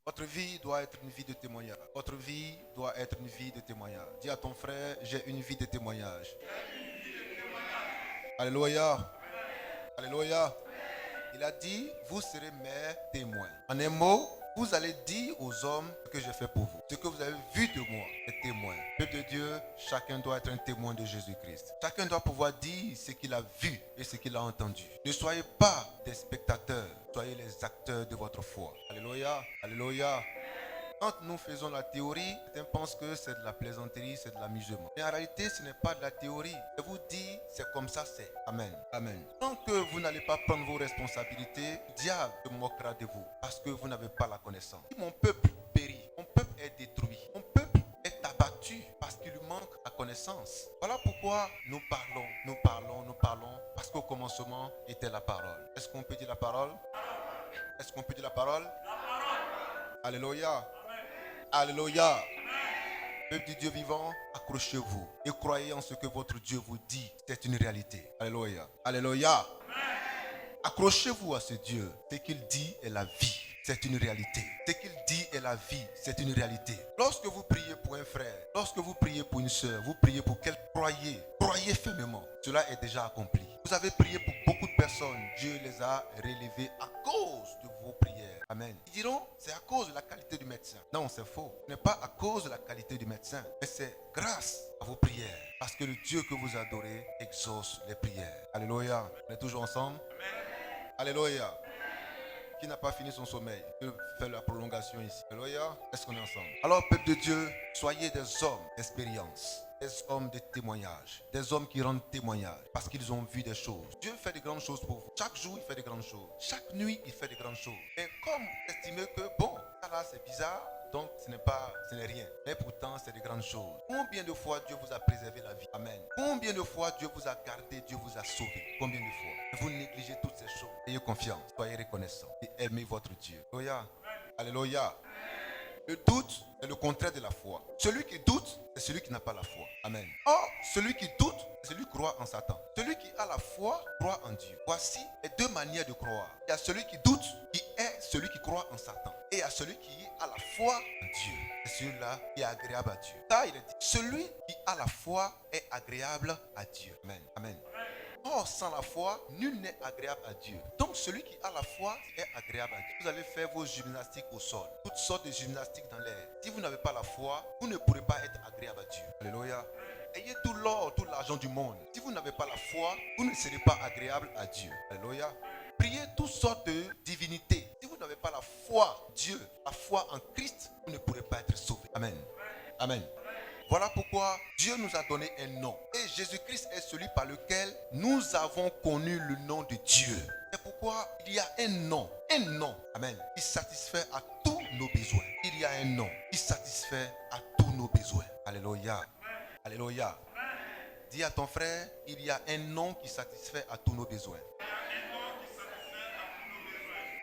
Votre vie doit être une vie de témoignage. Votre vie doit être une vie de témoignage. Dis à ton frère, j'ai une vie de témoignage. Alléluia. Alléluia. Il a dit, vous serez mes témoins. En un mot, vous allez dire aux hommes ce que j'ai fait pour vous. Ce que vous avez vu de moi, les témoins. Peuple de Dieu, chacun doit être un témoin de Jésus-Christ. Chacun doit pouvoir dire ce qu'il a vu et ce qu'il a entendu. Ne soyez pas des spectateurs, soyez les acteurs de votre foi. Alléluia, alléluia. Quand nous faisons la théorie, certains pensent que c'est de la plaisanterie, c'est de l'amusement. Mais en réalité, ce n'est pas de la théorie. Je vous dis, c'est comme ça, c'est. Amen. Amen. Tant que vous n'allez pas prendre vos responsabilités, le diable se moquera de vous parce que vous n'avez pas la connaissance. Si mon peuple périt, mon peuple est détruit, mon peuple est abattu parce qu'il lui manque la connaissance. Voilà pourquoi nous parlons, parce qu'au commencement était la parole. Est-ce qu'on peut dire la parole? Est-ce qu'on peut dire la parole? Alléluia. Alléluia. Peuple du Dieu vivant, accrochez-vous et croyez en ce que votre Dieu vous dit. C'est une réalité. Alléluia. Alléluia. Accrochez-vous à ce Dieu. Ce qu'il dit est la vie. C'est une réalité. Ce qu'il dit est la vie. C'est une réalité. Lorsque vous priez pour un frère, lorsque vous priez pour une soeur, vous priez pour quelqu'un, croyez fermement. Cela est déjà accompli. Vous avez prié pour beaucoup de personnes. Dieu les a relevés à cause de vos prières. Amen. Ils diront, c'est à cause de la qualité du médecin. Non, c'est faux. Ce n'est pas à cause de la qualité du médecin, mais c'est grâce à vos prières. Parce que le Dieu que vous adorez exauce les prières. Alléluia. On est toujours ensemble? Amen. Alléluia. Qui n'a pas fini son sommeil? Je fais la prolongation ici. Alléluia. Est-ce qu'on est ensemble? Alors, peuple de Dieu, soyez des hommes d'expérience. Des hommes de témoignage, des hommes qui rendent témoignage parce qu'ils ont vu des choses. Dieu fait de grandes choses pour vous. Chaque jour, il fait de grandes choses. Chaque nuit, il fait de grandes choses. Et comme vous estimez que, bon, ça là, c'est bizarre, donc ce n'est rien. Mais pourtant, c'est de grandes choses. Combien de fois Dieu vous a préservé la vie? Amen. Combien de fois Dieu vous a gardé, Dieu vous a sauvé? Combien de fois? Vous négligez toutes ces choses. Ayez confiance, soyez reconnaissants et aimez votre Dieu. Alléluia. Alléluia. Le doute est le contraire de la foi. Celui qui doute, c'est celui qui n'a pas la foi. Amen. Or, celui qui doute, c'est celui qui croit en Satan. Celui qui a la foi, croit en Dieu. Voici les deux manières de croire. Il y a celui qui doute, qui est celui qui croit en Satan. Et il y a celui qui a la foi en Dieu. C'est celui-là qui est agréable à Dieu. Ça, il est dit. Celui qui a la foi est agréable à Dieu. Amen. Amen. Or, sans la foi, nul n'est agréable à Dieu. Donc, celui qui a la foi est agréable à Dieu. Vous allez faire vos gymnastiques au sol. Toutes sortes de gymnastiques dans l'air. Si vous n'avez pas la foi, vous ne pourrez pas être agréable à Dieu. Alléluia. Ayez tout l'or, tout l'argent du monde. Si vous n'avez pas la foi, vous ne serez pas agréable à Dieu. Alléluia. Priez toutes sortes de divinités. Si vous n'avez pas la foi, Dieu, la foi en Christ, vous ne pourrez pas être sauvé. Amen. Amen. Voilà pourquoi Dieu nous a donné un nom. Et Jésus-Christ est celui par lequel nous avons connu le nom de Dieu. C'est pourquoi il y a un nom, amen, qui satisfait à tous nos besoins. Il y a un nom qui satisfait à tous nos besoins. Alléluia. Alléluia. Dis à ton frère, il y a un nom qui satisfait à tous nos besoins.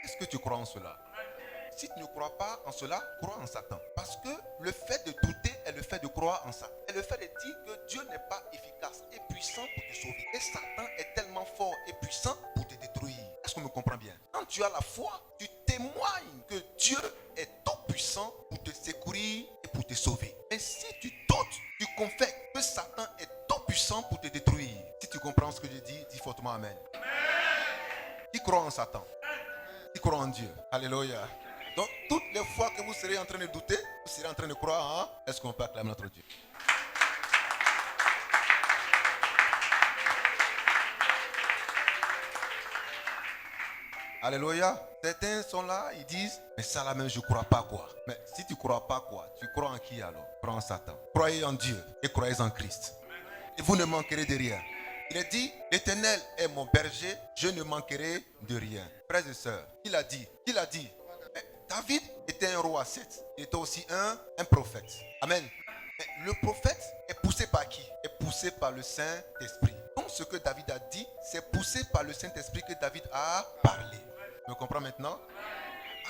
Est-ce que tu crois en cela? Si tu ne crois pas en cela, crois en Satan. Parce que le fait de douter est le fait de croire en Satan. Et le fait de dire que Dieu n'est pas efficace et puissant pour te sauver. Et Satan est tellement fort et puissant pour te détruire. Est-ce qu'on me comprend bien? Quand tu as la foi, tu témoignes que Dieu est tout puissant pour te secourir et pour te sauver. Mais si tu doutes, tu confesses que Satan est tout puissant pour te détruire. Si tu comprends ce que je dis, dis fortement Amen. Qui croit en Satan? Qui croit en Dieu? Alléluia. Donc, toutes les fois que vous serez en train de douter, vous serez en train de croire, hein? Est-ce qu'on peut acclamer notre Dieu? Alléluia. Certains sont là, ils disent, mais ça là même, je ne crois pas quoi. Mais si tu ne crois pas quoi, tu crois en qui alors? Crois en Satan. Croyez en Dieu et croyez en Christ. Et vous ne manquerez de rien. Il est dit, l'Éternel est mon berger, je ne manquerai de rien. Frères et sœurs, il a dit, David était un roi, certes. Il était aussi un prophète. Amen. Mais le prophète est poussé par qui? Est poussé par le Saint-Esprit. Donc ce que David a dit, c'est poussé par le Saint-Esprit que David a parlé. Tu me comprends maintenant?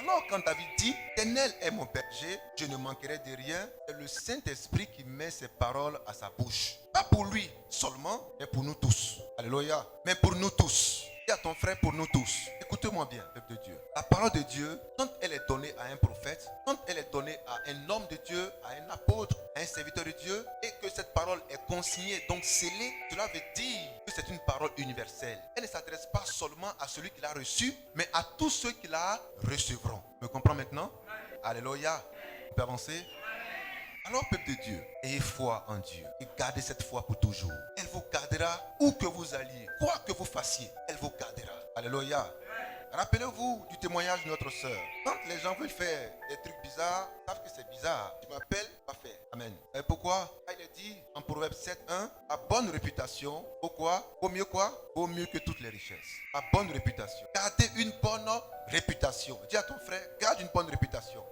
Alors quand David dit, l'Éternel est mon berger, je ne manquerai de rien, c'est le Saint-Esprit qui met ses paroles à sa bouche. Pas pour lui seulement, mais pour nous tous. Alléluia. Mais pour nous tous. Dis à ton frère, pour nous tous. Écoute Écoutez-moi bien, peuple de Dieu. La parole de Dieu, quand elle est donnée à un prophète, quand elle est donnée à un homme de Dieu, à un apôtre, à un serviteur de Dieu, et que cette parole est consignée, donc scellée, cela veut dire que c'est une parole universelle. Elle ne s'adresse pas seulement à celui qui l'a reçue, mais à tous ceux qui la recevront. Me comprends maintenant? Alléluia. On peut avancer? Alors, peuple de Dieu, ayez foi en Dieu et gardez cette foi pour toujours. Elle vous gardera où que vous alliez, quoi que vous fassiez, elle vous gardera. Alléluia. Rappelez-vous du témoignage de notre soeur. Quand les gens veulent faire des trucs bizarres, ils savent que c'est bizarre. Tu m'appelles, pas faire. Amen. Et pourquoi? Il est dit en Proverbe 7:1, la bonne réputation, pourquoi? Vaut mieux quoi? Vaut mieux que toutes les richesses. La bonne réputation. Gardez une bonne réputation. Dis à ton frère, garde une bonne réputation.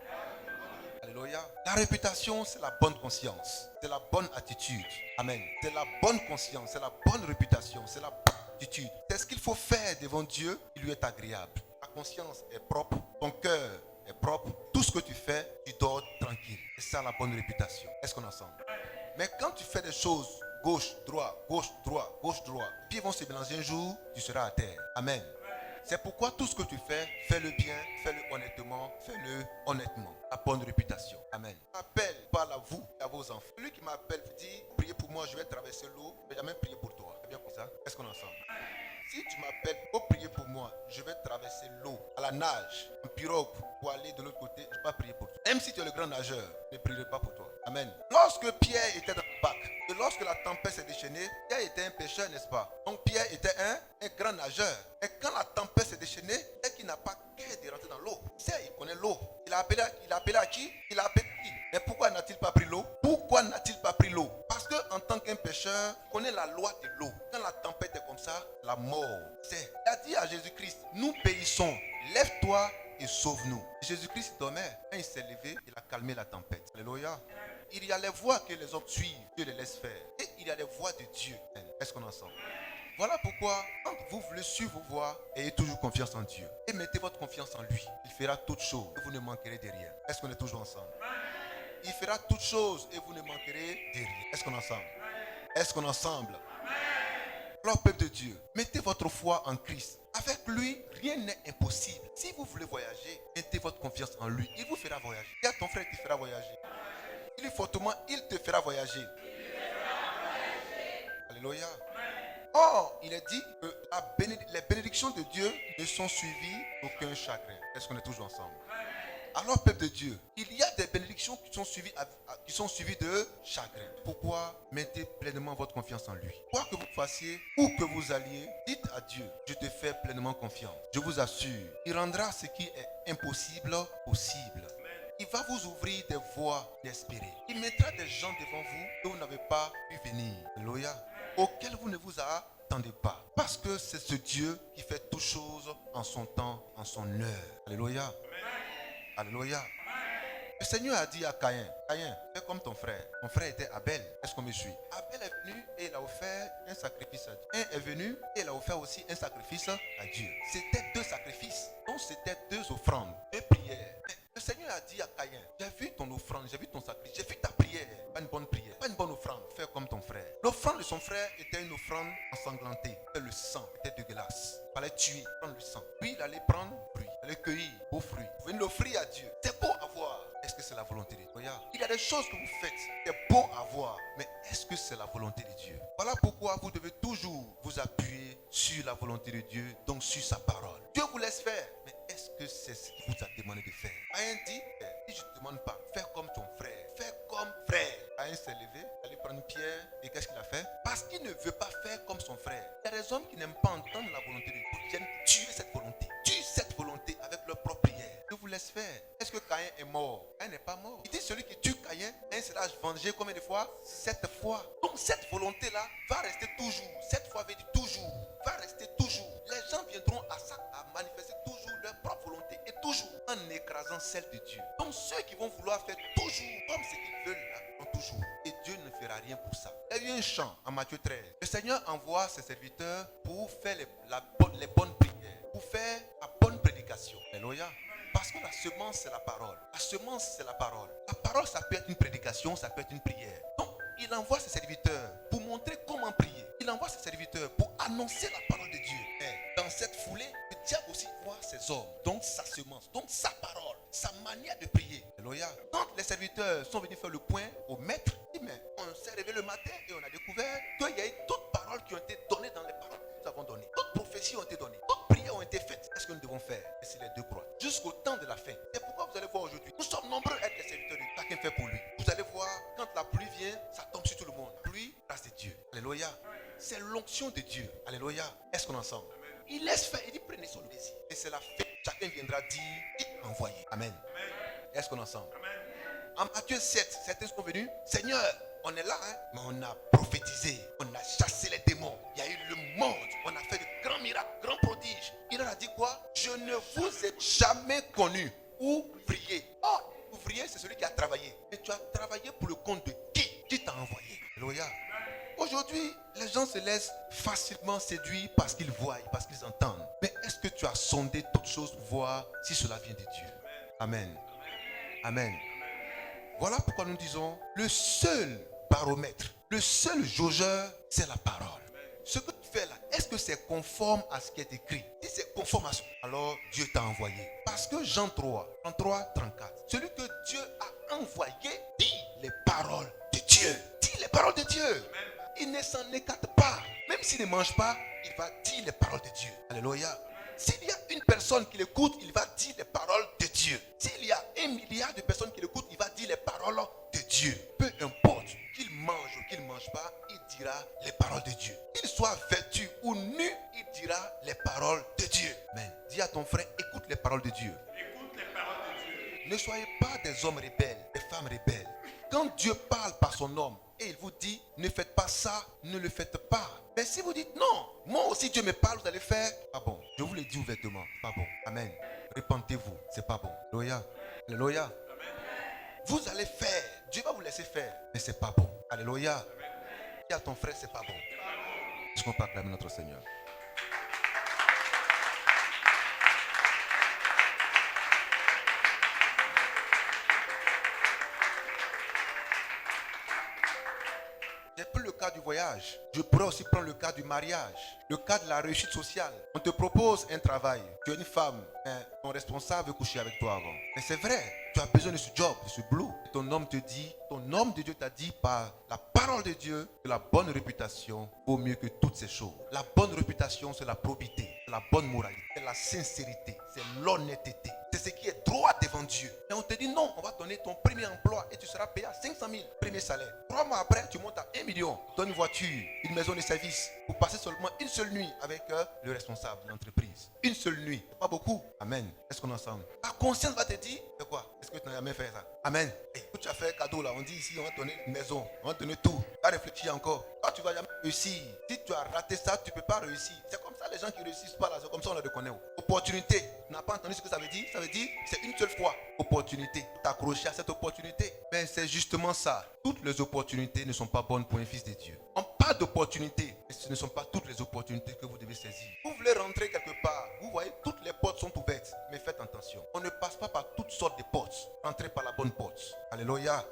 Alléluia. La réputation, c'est la bonne conscience. C'est la bonne attitude. Amen. C'est la bonne conscience. C'est la bonne réputation. C'est la bonne attitude. C'est ce qu'il faut faire devant Dieu qui lui est agréable. Ta conscience est propre. Ton cœur est propre. Tout ce que tu fais, tu dors tranquille. C'est ça la bonne réputation. Est-ce qu'on est ensemble? Mais quand tu fais des choses gauche, droit, gauche, droit, gauche, droit, puis ils vont se mélanger un jour, tu seras à terre. Amen. C'est pourquoi tout ce que tu fais, fais-le bien, fais-le honnêtement, fais-le honnêtement. La bonne réputation. Amen. Appelle, parle à vous et à vos enfants. Celui qui m'appelle dit, priez pour moi, je vais traverser l'eau, je ne vais jamais prier pour toi. C'est bien comme ça? Est-ce qu'on est ensemble? Si tu m'appelles pour prier pour moi, je vais traverser l'eau à la nage, en pirogue, pour aller de l'autre côté, je ne vais pas prier pour toi. Même si tu es le grand nageur, je ne prierai pas pour toi. Amen. Lorsque Pierre était dans le bac, et lorsque la tempête s'est déchaînée, Pierre était un pêcheur, n'est-ce pas? Donc Pierre était un grand nageur. Et quand la tempête s'est déchaînée, et qu'il n'a pas qu'à de rentrer dans l'eau. Il connaît l'eau. Il a appelé à qui? Il a appelé qui? Mais pourquoi n'a-t-il pas pris l'eau? Pourquoi n'a-t-il pas pris l'eau? Parce qu'en tant qu'un pêcheur, il connaît la loi de l'eau. Quand la tempête est comme ça, la mort, il a dit à Jésus-Christ, nous périssons, lève-toi et sauve-nous. Jésus-Christ dormait. Quand il s'est levé, il a calmé la tempête. Alléluia. Il y a les voies que les hommes suivent, Dieu les laisse faire. Et il y a les voies de Dieu. Est-ce qu'on est ensemble? Voilà pourquoi, quand vous voulez suivre vos voies, ayez toujours confiance en Dieu. Et mettez votre confiance en lui. Il fera toutes choses et vous ne manquerez de rien. Est-ce qu'on est toujours ensemble? Il fera toutes choses et vous ne manquerez de rien. Est-ce qu'on est ensemble? Est-ce qu'on est ensemble? Alors, peuple de Dieu, mettez votre foi en Christ. Avec lui, rien n'est impossible. Si vous voulez voyager, mettez votre confiance en lui. Il vous fera voyager. Il y a ton frère qui te fera voyager. Il est fortement, il te fera voyager. Alléluia. Or, il est dit que les bénédictions de Dieu ne sont suivies d'aucun chagrin. Est-ce qu'on est toujours ensemble? Alors, peuple de Dieu, il y a des bénédictions qui sont suivies de chagrin. Pourquoi? Mettez pleinement votre confiance en lui. Quoi que vous fassiez, où que vous alliez, dites à Dieu, je te fais pleinement confiance. Je vous assure, il rendra ce qui est impossible possible. Il va vous ouvrir des voies inespérées. Il mettra des gens devant vous que vous n'avez pas pu venir. Alléluia. Auxquels vous ne vous attendez pas. Parce que c'est ce Dieu qui fait toutes choses en son temps, en son heure. Alléluia. Alléluia. Le Seigneur a dit à Caïn, Caïn, fais comme ton frère. Mon frère était Abel. Est-ce qu'on me suit? Abel est venu et il a offert un sacrifice à Dieu. Caïn est venu et il a offert aussi un sacrifice à Dieu. C'était deux sacrifices. Donc c'était deux offrandes, deux prières. Mais le Seigneur a dit à Caïn, j'ai vu ton offrande, j'ai vu ton sacrifice, j'ai vu ta prière. Pas une bonne prière, pas une bonne offrande. Fais comme ton frère. L'offrande de son frère était une offrande ensanglantée. Le sang était dégueulasse. Il fallait tuer, prendre le sang. Puis il allait prendre fruit, il allait cueillir beaux fruits. Vous venez l'offrir à Dieu. C'est beau à voir. Est-ce que c'est la volonté de Dieu? Regarde, il y a des choses que vous faites, c'est bon à voir, mais est-ce que c'est la volonté de Dieu? Voilà pourquoi vous devez toujours vous appuyer sur la volonté de Dieu, donc sur sa parole. Dieu vous laisse faire, mais est-ce que c'est ce qu'il vous a demandé de faire? Caïn dit, si je ne te demande pas, fais comme ton frère, fais comme frère. Caïn s'est levé, il allait prendre une pierre, et qu'est-ce qu'il a fait? Parce qu'il ne veut pas faire comme son frère. Il y a des hommes qui n'aiment pas entendre la volonté de Dieu, ils viennent tuer cette volonté. Tuer cette volonté avec leur propre prière. Dieu vous laisse faire. Est-ce que Caïn est mort? Caïn n'est pas mort. Il dit celui qui tue Caïn, Caïn sera vengé combien de fois? 7 fois. Donc cette volonté-là va rester toujours. 7 fois veut dire toujours. Va rester toujours. Les gens viendront à manifester toujours leur propre volonté. Et toujours en écrasant celle de Dieu. Donc ceux qui vont vouloir faire toujours comme ce qu'ils veulent là, vont toujours. Et Dieu ne fera rien pour ça. Il y a eu un chant en Matthieu 13. Le Seigneur envoie ses serviteurs pour faire les bonnes prières. Pour faire la bonne prédication. Alléluia. Parce que la semence, c'est la parole. La semence, c'est la parole. La parole, ça peut être une prédication, ça peut être une prière. Donc, il envoie ses serviteurs pour montrer comment prier. Il envoie ses serviteurs pour annoncer la parole de Dieu. Et dans cette foulée, diable aussi voit ces hommes, donc sa semence, donc sa parole, sa manière de prier. Alléluia. Quand les serviteurs sont venus faire le point au maître, il dit, mais on s'est réveillé le matin et on a découvert qu'il y a eu d'autres paroles qui ont été données dans les paroles que nous avons données. D'autres prophéties ont été données. D'autres prières ont été faites. Qu'est-ce que nous devons faire? Et c'est les deux croix. Jusqu'au temps de la fin. C'est pourquoi vous allez voir aujourd'hui, nous sommes nombreux à être les serviteurs de Dieu. Chacun fait pour lui. Vous allez voir, quand la pluie vient, ça tombe sur tout le monde. La pluie, grâce de Dieu. Alléluia. C'est l'onction de Dieu. Alléluia. Est-ce qu'on est ensemble? Il laisse faire. Il dit, prenez son désir. Et c'est la fin. Chacun viendra dire et envoyer. Amen. Est-ce qu'on est ensemble? En Matthieu 7, certains sont venus. Seigneur, on est là, hein? Mais on a prophétisé. On a chassé les démons. Il y a eu le monde. On a fait de grands miracles, grands prodiges. Il leur a dit quoi? Je ne vous ai jamais connu. Ouvrier. Oh, ouvrier, c'est celui qui a travaillé. Mais tu as travaillé pour le compte de qui? Qui t'a envoyé? Alléluia. Aujourd'hui, les gens se laissent facilement séduire parce qu'ils voient, parce qu'ils entendent. Mais est-ce que tu as sondé toutes choses pour voir si cela vient de Dieu? Amen. Amen. Voilà pourquoi nous disons, le seul baromètre, le seul jaugeur, c'est la parole. Ce que tu fais là, est-ce que c'est conforme à ce qui est écrit? Si c'est conforme à ce, alors Dieu t'a envoyé. Parce que Jean 3, 33, 34, celui que Dieu a envoyé dit les paroles de Dieu. Dit les paroles de Dieu. Il ne s'en écarte pas. Même s'il ne mange pas, il va dire les paroles de Dieu. Alléluia. S'il y a une personne qui l'écoute, il va dire les paroles de Dieu. S'il y a 1 milliard de personnes qui l'écoutent, il va dire les paroles de Dieu. Peu importe qu'il mange ou qu'il ne mange pas, il dira les paroles de Dieu. Qu'il soit vêtu ou nu, il dira les paroles de Dieu. Mais dis à ton frère, écoute les paroles de Dieu. Écoute les paroles de Dieu. Ne soyez pas des hommes rebelles, des femmes rebelles. Quand Dieu parle par son homme et il vous dit, ne faites pas ça, ne le faites pas. Mais si vous dites, non, moi aussi Dieu me parle, vous allez faire, pas bon. Je vous le dis ouvertement, pas bon. Amen. Répentez-vous, c'est pas bon. Alléluia. Alléluia. Vous allez faire, Dieu va vous laisser faire, mais c'est pas bon. Alléluia. Dis à ton frère, c'est pas bon. Est-ce qu'on peut acclamer notre Seigneur? J'ai pris le cas du voyage. Je pourrais aussi prendre le cas du mariage, le cas de la réussite sociale. On te propose un travail. Tu es une femme, mais ton responsable veut coucher avec toi avant. Mais c'est vrai, tu as besoin de ce job, de ce boulot. Et ton homme te dit, ton homme de Dieu t'a dit par la parole de Dieu que la bonne réputation vaut mieux que toutes ces choses. La bonne réputation, c'est la probité, c'est la bonne moralité, c'est la sincérité, c'est l'honnêteté. C'est ce qui est droit devant Dieu. Et on te dit non, on va donner ton premier emploi et tu seras payé à 500 000, premier salaire. 3 mois après, tu montes à 1 million. Donne une voiture, une maison de service pour passer seulement une seule nuit avec le responsable de l'entreprise. Une seule nuit, c'est pas beaucoup. Amen. Est-ce qu'on est ensemble? Ta conscience va te dire, c'est quoi? Est-ce que tu n'as jamais fait ça? Amen. Et tu as fait un cadeau là, on dit ici, on va te donner une maison, on va te donner tout. Tu vas réfléchir encore. Toi, tu vas jamais réussir. Si tu as raté ça, tu ne peux pas réussir. C'est comme ça les gens qui réussissent pas là, c'est comme ça on les reconnaît. Opportunité. Tu n'as pas entendu ce que ça veut dire? Ça veut dire c'est une seule fois. Opportunité. T'accrocher à cette opportunité. Mais c'est justement ça. Toutes les opportunités ne sont pas bonnes pour un fils de Dieu. On parle d'opportunités, mais ce ne sont pas toutes les opportunités que vous devez saisir. Vous voulez rentrer quelque part, vous voyez, toutes les portes sont ouvertes. Mais faites attention. On ne passe pas par toutes sortes de portes. Entrez par la bonne porte. Alléluia.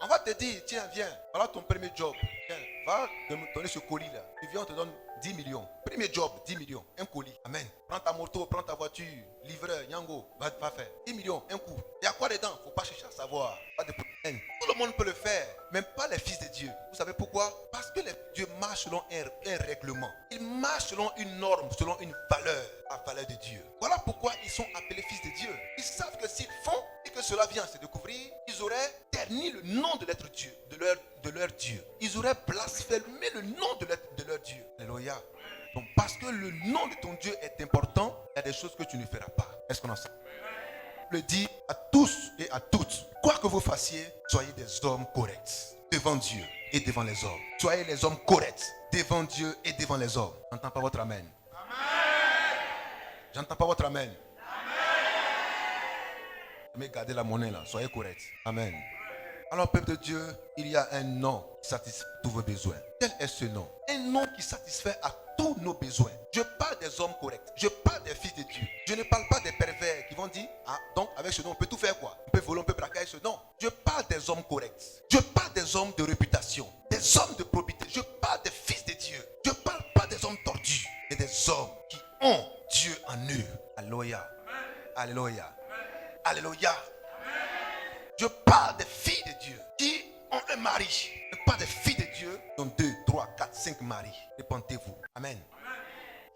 On va te dire, tiens, viens, voilà ton premier job. Tiens, va me donner ce colis là. Tu viens, on te donne 10 millions. Premier job, 10 millions, un colis. Amen. Prends ta moto, prends ta voiture, livreur, Yango, va faire. 10 millions, un coup. Il y a quoi dedans? Faut pas chercher à savoir. Pas de problème. Tout le monde peut le faire, même pas les fils de Dieu. Vous savez pourquoi? Parce que les dieux marchent selon un règlement. Ils marchent selon une norme, selon une valeur, la valeur de Dieu. Voilà pourquoi ils sont appelés fils de Dieu. Ils savent que s'ils font et que cela vient à se découvrir, ils auraient terni le nom de l'être Dieu, de leur Dieu. Ils auraient blasphémé le nom de leur Dieu. Alléluia. Donc parce que le nom de ton Dieu est important, il y a des choses que tu ne feras pas. Est-ce qu'on en sait? Le dit à tous et à toutes, quoi que vous fassiez, soyez des hommes corrects devant Dieu et devant les hommes. Soyez les hommes corrects devant Dieu et devant les hommes. J'entends pas votre amen. Amen. J'entends pas votre amen. Amen. Mais gardez la monnaie là, soyez corrects. Amen. Alors, peuple de Dieu, il y a un nom qui satisfait tous vos besoins. Quel est ce nom? Un nom qui satisfait à tous nos besoins. Je parle des hommes corrects. Je parle des fils de Dieu. Je ne parle pas des pervers qui vont dire, ah, donc avec ce nom, on peut tout faire quoi? On peut voler, on peut braquer avec ce nom. Je parle des hommes corrects. Je parle des hommes de réputation. Des hommes de probité. Je parle des fils de Dieu. Je ne parle pas des hommes tordus. Mais des hommes qui ont Dieu en eux. Alléluia. Alléluia. Je parle des filles de Dieu qui ont un mari. Je parle des filles de Dieu qui ont 2, 3, 4, 5 maris. Répentez-vous. Amen.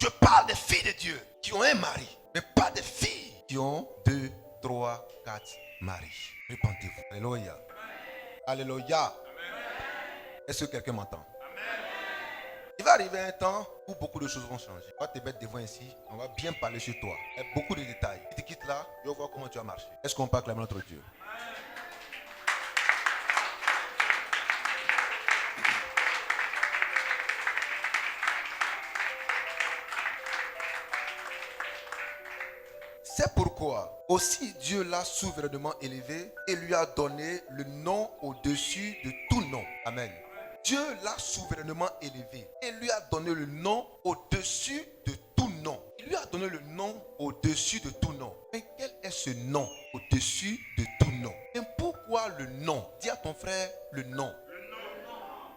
Je parle des filles de Dieu qui ont un mari. Mais pas des filles qui ont 2, 3, 4 maris. Répentez-vous. Alléluia. Alléluia. Est-ce que quelqu'un m'entend? Il va arriver un temps où beaucoup de choses vont changer. On va te mettre devant ici, on va bien parler sur toi. Il y a beaucoup de détails. Tu te quittes là, je vais voir comment tu vas marcher. Est-ce qu'on peut acclamer notre Dieu? C'est pourquoi aussi Dieu l'a souverainement élevé et lui a donné le nom au-dessus de tout nom. Amen. Dieu l'a souverainement élevé et lui a donné le nom au-dessus de tout nom. Il lui a donné le nom au-dessus de tout nom. Mais quel est ce nom au-dessus de tout nom? Et pourquoi le nom? Dis à ton frère le nom.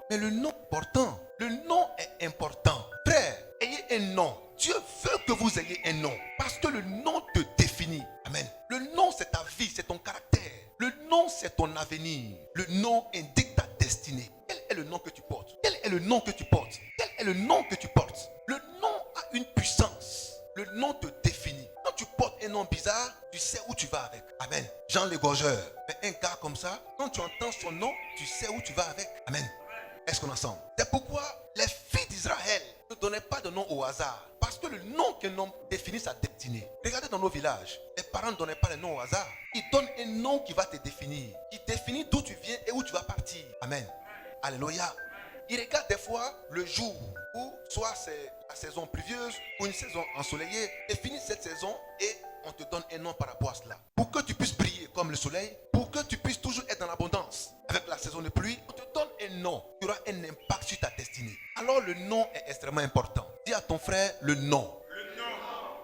Mais le nom est important. Le nom est important. Frère, ayez un nom. Dieu veut que vous ayez un nom. Parce que le nom te définit. Amen. Le nom, c'est ta vie, c'est ton caractère. Le nom, c'est ton avenir. Le nom indique ta destinée. Quel est le nom que tu portes? Quel est le nom que tu portes? Quel est le nom que tu portes? Le nom a une puissance. Le nom te définit. Quand tu portes un nom bizarre, tu sais où tu vas avec. Amen. Jean l'égorgeur. Mais un gars comme ça, quand tu entends son nom, tu sais où tu vas avec. Amen. Est-ce qu'on est ensemble? C'est pourquoi les filles d'Israël ne donnaient pas de nom au hasard. Parce que le nom qu'un homme définit sa destinée. Regardez dans nos villages, les parents ne donnaient pas le nom au hasard. Ils donnent un nom qui va te définir. Qui définit d'où tu viens et où tu vas partir. Amen. Alléluia. Ils regardent des fois le jour où soit c'est la saison pluvieuse ou une saison ensoleillée. Définis cette saison et on te donne un nom par rapport à cela. Pour que tu puisses briller comme le soleil, pour que tu puisses toujours être dans l'abondance. Avec la saison de pluie, on te donne un nom qui aura un impact sur ta destinée. Alors le nom est extrêmement important. Dis à ton frère le nom. Le nom.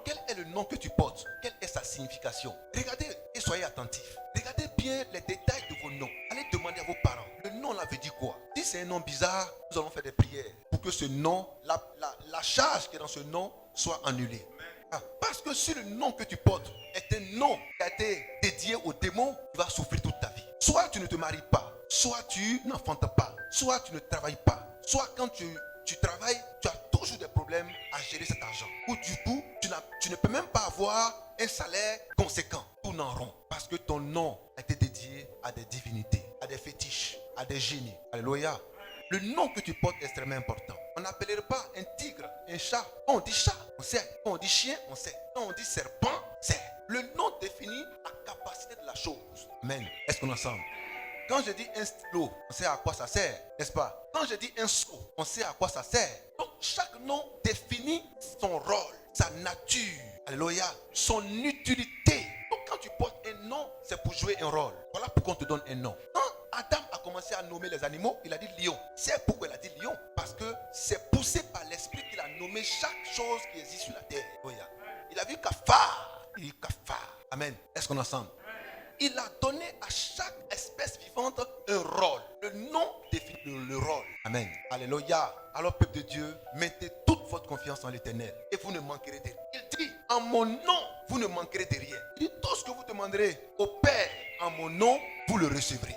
Quel est le nom que tu portes? Quelle est sa signification? Regardez et soyez attentifs. Regardez bien les détails de vos noms. Allez demander à vos parents. Le nom là veut dire quoi? Si c'est un nom bizarre, nous allons faire des prières pour que ce nom, la charge qui est dans ce nom soit annulée. Parce que si le nom que tu portes est un nom qui a été dédié aux démons, tu vas souffrir toute ta vie. Soit tu ne te maries pas, soit tu n'enfantes pas, soit tu ne travailles pas, soit quand tu travailles, tu as toujours des problèmes à gérer cet argent. Ou du coup, tu ne peux même pas avoir un salaire conséquent. Tourne en rond. Parce que ton nom a été dédié à des divinités, à des fétiches, à des génies. Alléluia. Le nom que tu portes est extrêmement important. On n'appellerait pas un tigre, un chat. Quand on dit chat, on sait. Quand on dit chien, on sait. Quand on dit serpent, c'est. Le nom définit la capacité de la chose. Amen. Est-ce qu'on est ensemble? Quand je dis un stylo, on sait à quoi ça sert, n'est-ce pas? Quand je dis un seau, on sait à quoi ça sert. Donc chaque nom définit son rôle, sa nature, alléluia, son utilité. Donc quand tu portes un nom, c'est pour jouer un rôle. Voilà pourquoi on te donne un nom. Quand Adam a commencé à nommer les animaux, il a dit lion. C'est pourquoi il a dit lion. Parce que c'est poussé par l'esprit qu'il a nommé chaque chose qui existe sur la terre. Alléluia. Il a vu cafard. Il dit cafard. Amen. Est-ce qu'on est ensemble? Il a donné à chaque espèce vivante un rôle. Le nom définit le rôle. Amen. Alléluia. Alors, peuple de Dieu, mettez toute votre confiance en l'Éternel et vous ne manquerez de rien. Il dit, en mon nom, vous ne manquerez de rien. Il dit, tout ce que vous demanderez au Père en mon nom, vous le recevrez.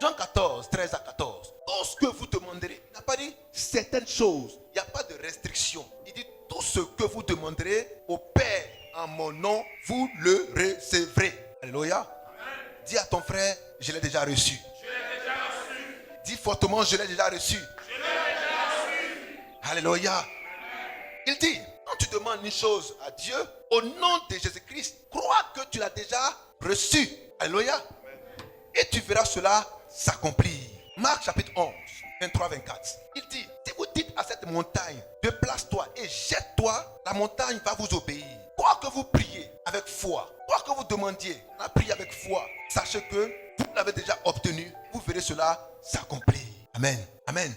Jean 14, 13 à 14. Tout ce que vous demanderez. Il n'a pas dit certaines choses. Il n'y a pas de restriction. Il dit, tout ce que vous demanderez au Père en mon nom, vous le recevrez. Alléluia. Dis à ton frère, je l'ai déjà reçu. Je l'ai déjà reçu. Dis fortement, je l'ai déjà reçu. Je l'ai déjà reçu. Alléluia. Il dit, quand tu demandes une chose à Dieu, au nom de Jésus-Christ, crois que tu l'as déjà reçu. Alléluia. Et tu verras cela s'accomplir. Marc chapitre 11, 23-24. Il dit, si vous dites à cette montagne, déplace-toi et jette-toi, la montagne va vous obéir. Quoi que vous priez avec foi, quoi que vous demandiez, on a prié avec foi, sachez que vous l'avez déjà obtenu, vous verrez cela s'accomplir. Amen. Amen.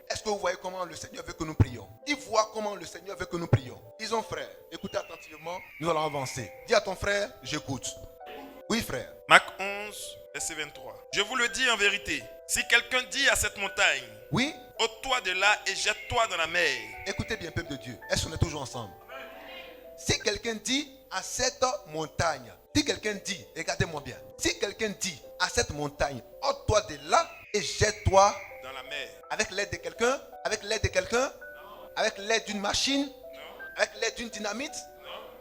Est-ce que vous voyez comment le Seigneur veut que nous prions? Il voit comment le Seigneur veut que nous prions. Disons frère, écoutez attentivement, nous allons avancer. Dis à ton frère, j'écoute. Oui frère. Marc 11, verset 23. Je vous le dis en vérité, si quelqu'un dit à cette montagne, Oui. ôte-toi de là et jette-toi dans la mer. Écoutez bien peuple de Dieu, est-ce qu'on est toujours ensemble? Si quelqu'un dit à cette montagne, Si quelqu'un dit, regardez-moi bien, si quelqu'un dit à cette montagne, ôte-toi de là et jette-toi Dans la mer. avec l'aide de quelqu'un, avec l'aide de quelqu'un, avec l'aide d'une machine, avec l'aide d'une dynamite.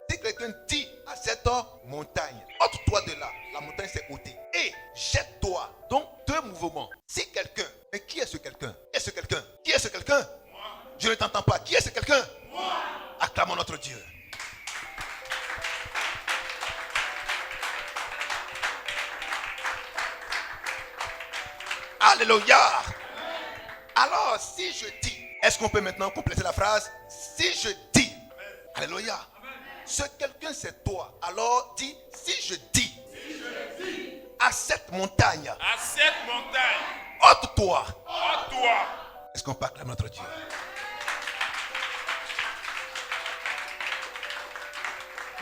Si quelqu'un dit à cette montagne, ôte-toi de là, la montagne s'est ôtée et jette-toi. Donc, deux mouvements. Si quelqu'un, mais qui est ce quelqu'un? Qui est ce quelqu'un? Qui est ce quelqu'un? Moi. Je ne t'entends pas. Qui est ce quelqu'un? Moi. Acclamons notre Dieu. Alléluia. Alors, si je dis, est-ce qu'on peut maintenant compléter la phrase? Si je dis, alléluia, ce quelqu'un c'est toi. Alors dis, si je dis, à cette montagne, ôte-toi. Est-ce qu'on peut acclamer notre Dieu?